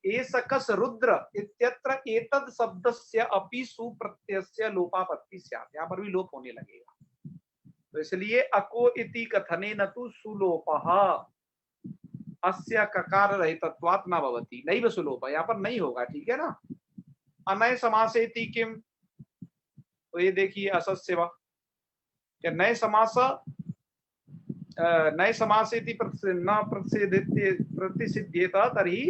एसकस रुद्र इत्यत्र एतद शब्दस्य अपि सुप्रत्ययस्य लोपापत्ति स्यात्, यहाँ पर भी लोप होने लगेगा, तो इसलिए अको इति कथनेन तु सुलोपः अस्य ककार रहितत्वात् न भवति, नैव सुलोपः, यहाँ पर नहीं होगा, ठीक है ना। अनय समासेति किम, तो ये देखिए असस्यवा, क्या नए समास नए समासेति न प्रतिसिद्ध्येत तर्हि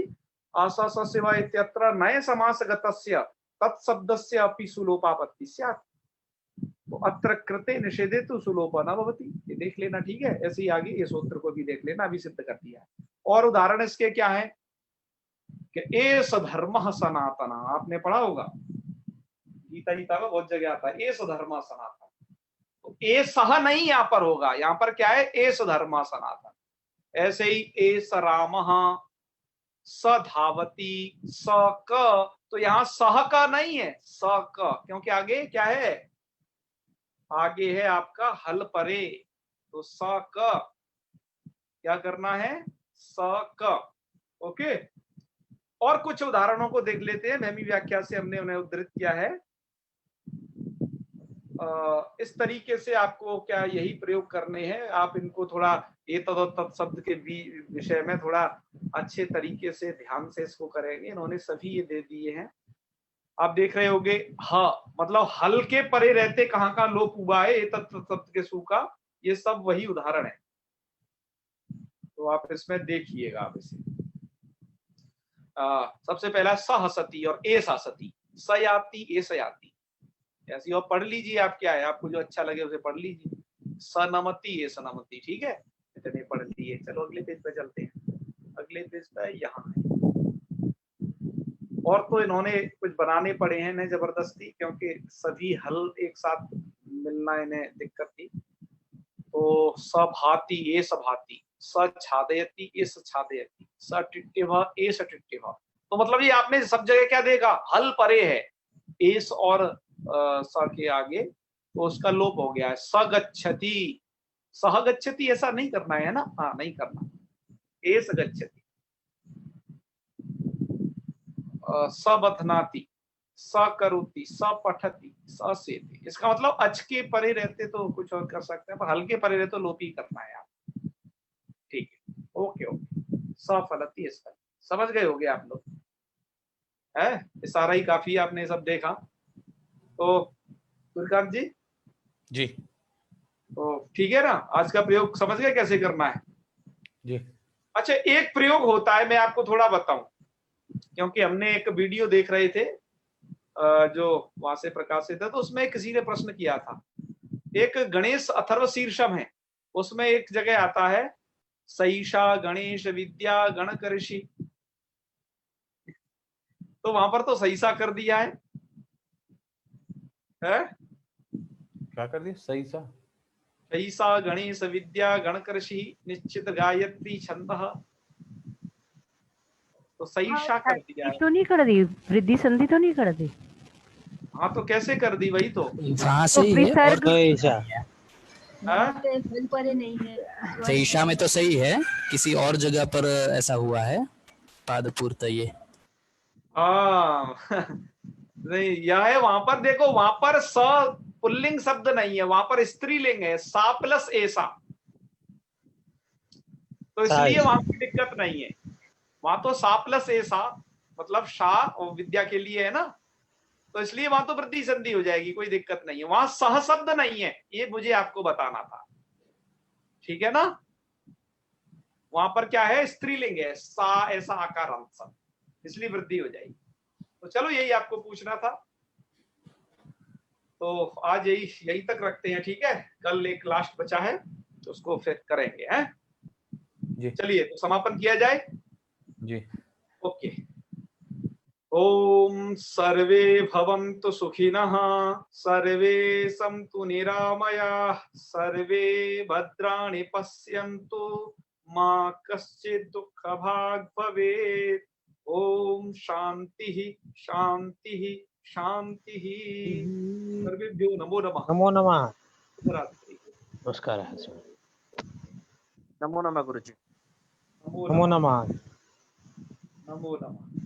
असस्यवा इत्यत्र नए समासगतस्य तत्शब्दस्य अपि सुलोपापत्ति स्यात्, तो अत्र कृते निषेधे तो सुलोप न भवति, ये देख लेना, ठीक है। ऐसे ही आगे ये सूत्र को भी देख लेना, अभी सिद्ध कर दिया। और उदाहरण इसके क्या है कि एष धर्मः सनातनः, आपने पढ़ा होगा गीता में बहुत जगह आता है एष धर्मः सनातन, तो ए सह नहीं यहाँ पर होगा, यहाँ पर क्या है एष धर्मः सनातन। ऐसे ही एष रामः स धावति स क तो यहाँ सह का नहीं है, स का, क्योंकि आगे क्या है, आगे है आपका हल परे, तो स क क्या करना है, स क। ओके, और कुछ उदाहरणों को देख लेते हैं, नहमी व्याख्या से हमने उन्हें उद्धृत किया है। इस तरीके से आपको क्या यही प्रयोग करने हैं, आप इनको थोड़ा एतद और तत् शब्द के विषय में थोड़ा अच्छे तरीके से ध्यान से इसको करेंगे। इन्होंने सभी ये दे दिए हैं, आप देख रहे होंगे। ह मतलब हल के परे रहते कहाँ का लोप हुआ है, एतद तत् शब्द के सु का, ये सब वही उदाहरण है, तो आप इसमें देखिएगा। आप इसे सबसे पहला सहसती और ए सासती, सयाति ए सयाति, ऐसी और पढ़ लीजिए। आप क्या है, आपको जो अच्छा लगे उसे पढ़ लीजिए। सनमति ए सनमति, ठीक है, इतने पढ़ लिए। चलो अगले पेज पे चलते हैं। अगले पेज पे यहाँ है, और तो इन्होंने कुछ बनाने पड़े हैं इन्हें जबरदस्ती, क्योंकि सभी हल एक साथ मिलना इन्हें दिक्कत थी। तो सभाति ए सभाति, सछादयति ए सछादयति, सटिट्टिभा ए सटिट्टिभा। तो मतलब ये आपने सब जगह क्या देखा, हल परे है, एस और स के आगे, तो उसका लोप हो गया है। सगच्छति, सह गच्छति ऐसा नहीं करना है ना, हाँ नहीं करना। एस गच्छति, सबध्नाति, सकरोति, सपठति, ससेति। इसका मतलब अच के परे रहते तो कुछ और कर सकते हैं, पर हल के परे रहते तो लोप ही करना है आप। ठीक है, ओके ओके। सफलति, समझ गए होगे आप लोग, है इशारा ही काफी, आपने सब देखा। तो गुरकांत जी तो ठीक है ना, आज का प्रयोग समझ गए कैसे करना है जी। अच्छा, एक प्रयोग होता है, मैं आपको थोड़ा बताऊं, क्योंकि हमने एक वीडियो देख रहे थे जो वहां से प्रकाशित है, तो उसमें किसी ने प्रश्न किया था। एक गणेश अथर्व शीर्षम है, उसमें एक जगह आता है सईषा गणेश विद्या गणकर्षि, तो वहां पर तो सईसा कर दिया है? क्या कर दिया? सही सा, सईसा गणेश विद्या गणकर्षि निश्चित गायत्री छंदः, तो सईषा कर दिया है। तो नहीं कर दी, वृद्धि संधि तो नहीं कर दी। हाँ तो कैसे कर दी, वही तो वहाँ से ही है। विसर्ग ईशा में तो सही है, किसी और जगह पर ऐसा हुआ है पादपूर्त ये। हाँ नहीं, यह है वहां पर, देखो वहां पर स पुल्लिंग शब्द नहीं है, वहां पर स्त्रीलिंग है, सा प्लस ऐसा, तो इसलिए वहां की दिक्कत नहीं है। वहां तो सा प्लस ऐसा मतलब शाह और विद्या के लिए है ना, तो इसलिए वहां तो वृद्धि संधि हो जाएगी, कोई दिक्कत नहीं है। वहां सह शब्द नहीं है, ये मुझे आपको बताना था, ठीक है ना। वहां पर क्या है, स्त्रीलिंग है, सा ऐसा आकार अंत सब, इसलिए वृद्धि हो जाएगी। तो चलो यही आपको पूछना था, तो आज यही तक रखते हैं, ठीक है। कल एक लास्ट बचा है तो उसको फिर करेंगे, हैं जी। चलिए तो समापन किया जाए जी। ओके। ओम सर्वे भवन्तु सुखिनः, सर्वे सन्तु निरामयाः, सर्वे भद्राणि पश्यन्तु, मा कश्चित् दुःखभाग् भवेत्। ओम शांति शांति शांति। सर्वेभ्यो नमो नमः। नमो नमः। शुभरात्रि। नमस्कार। नमो नमः गुरुजी। नमो नमो नमः। नमो नमः।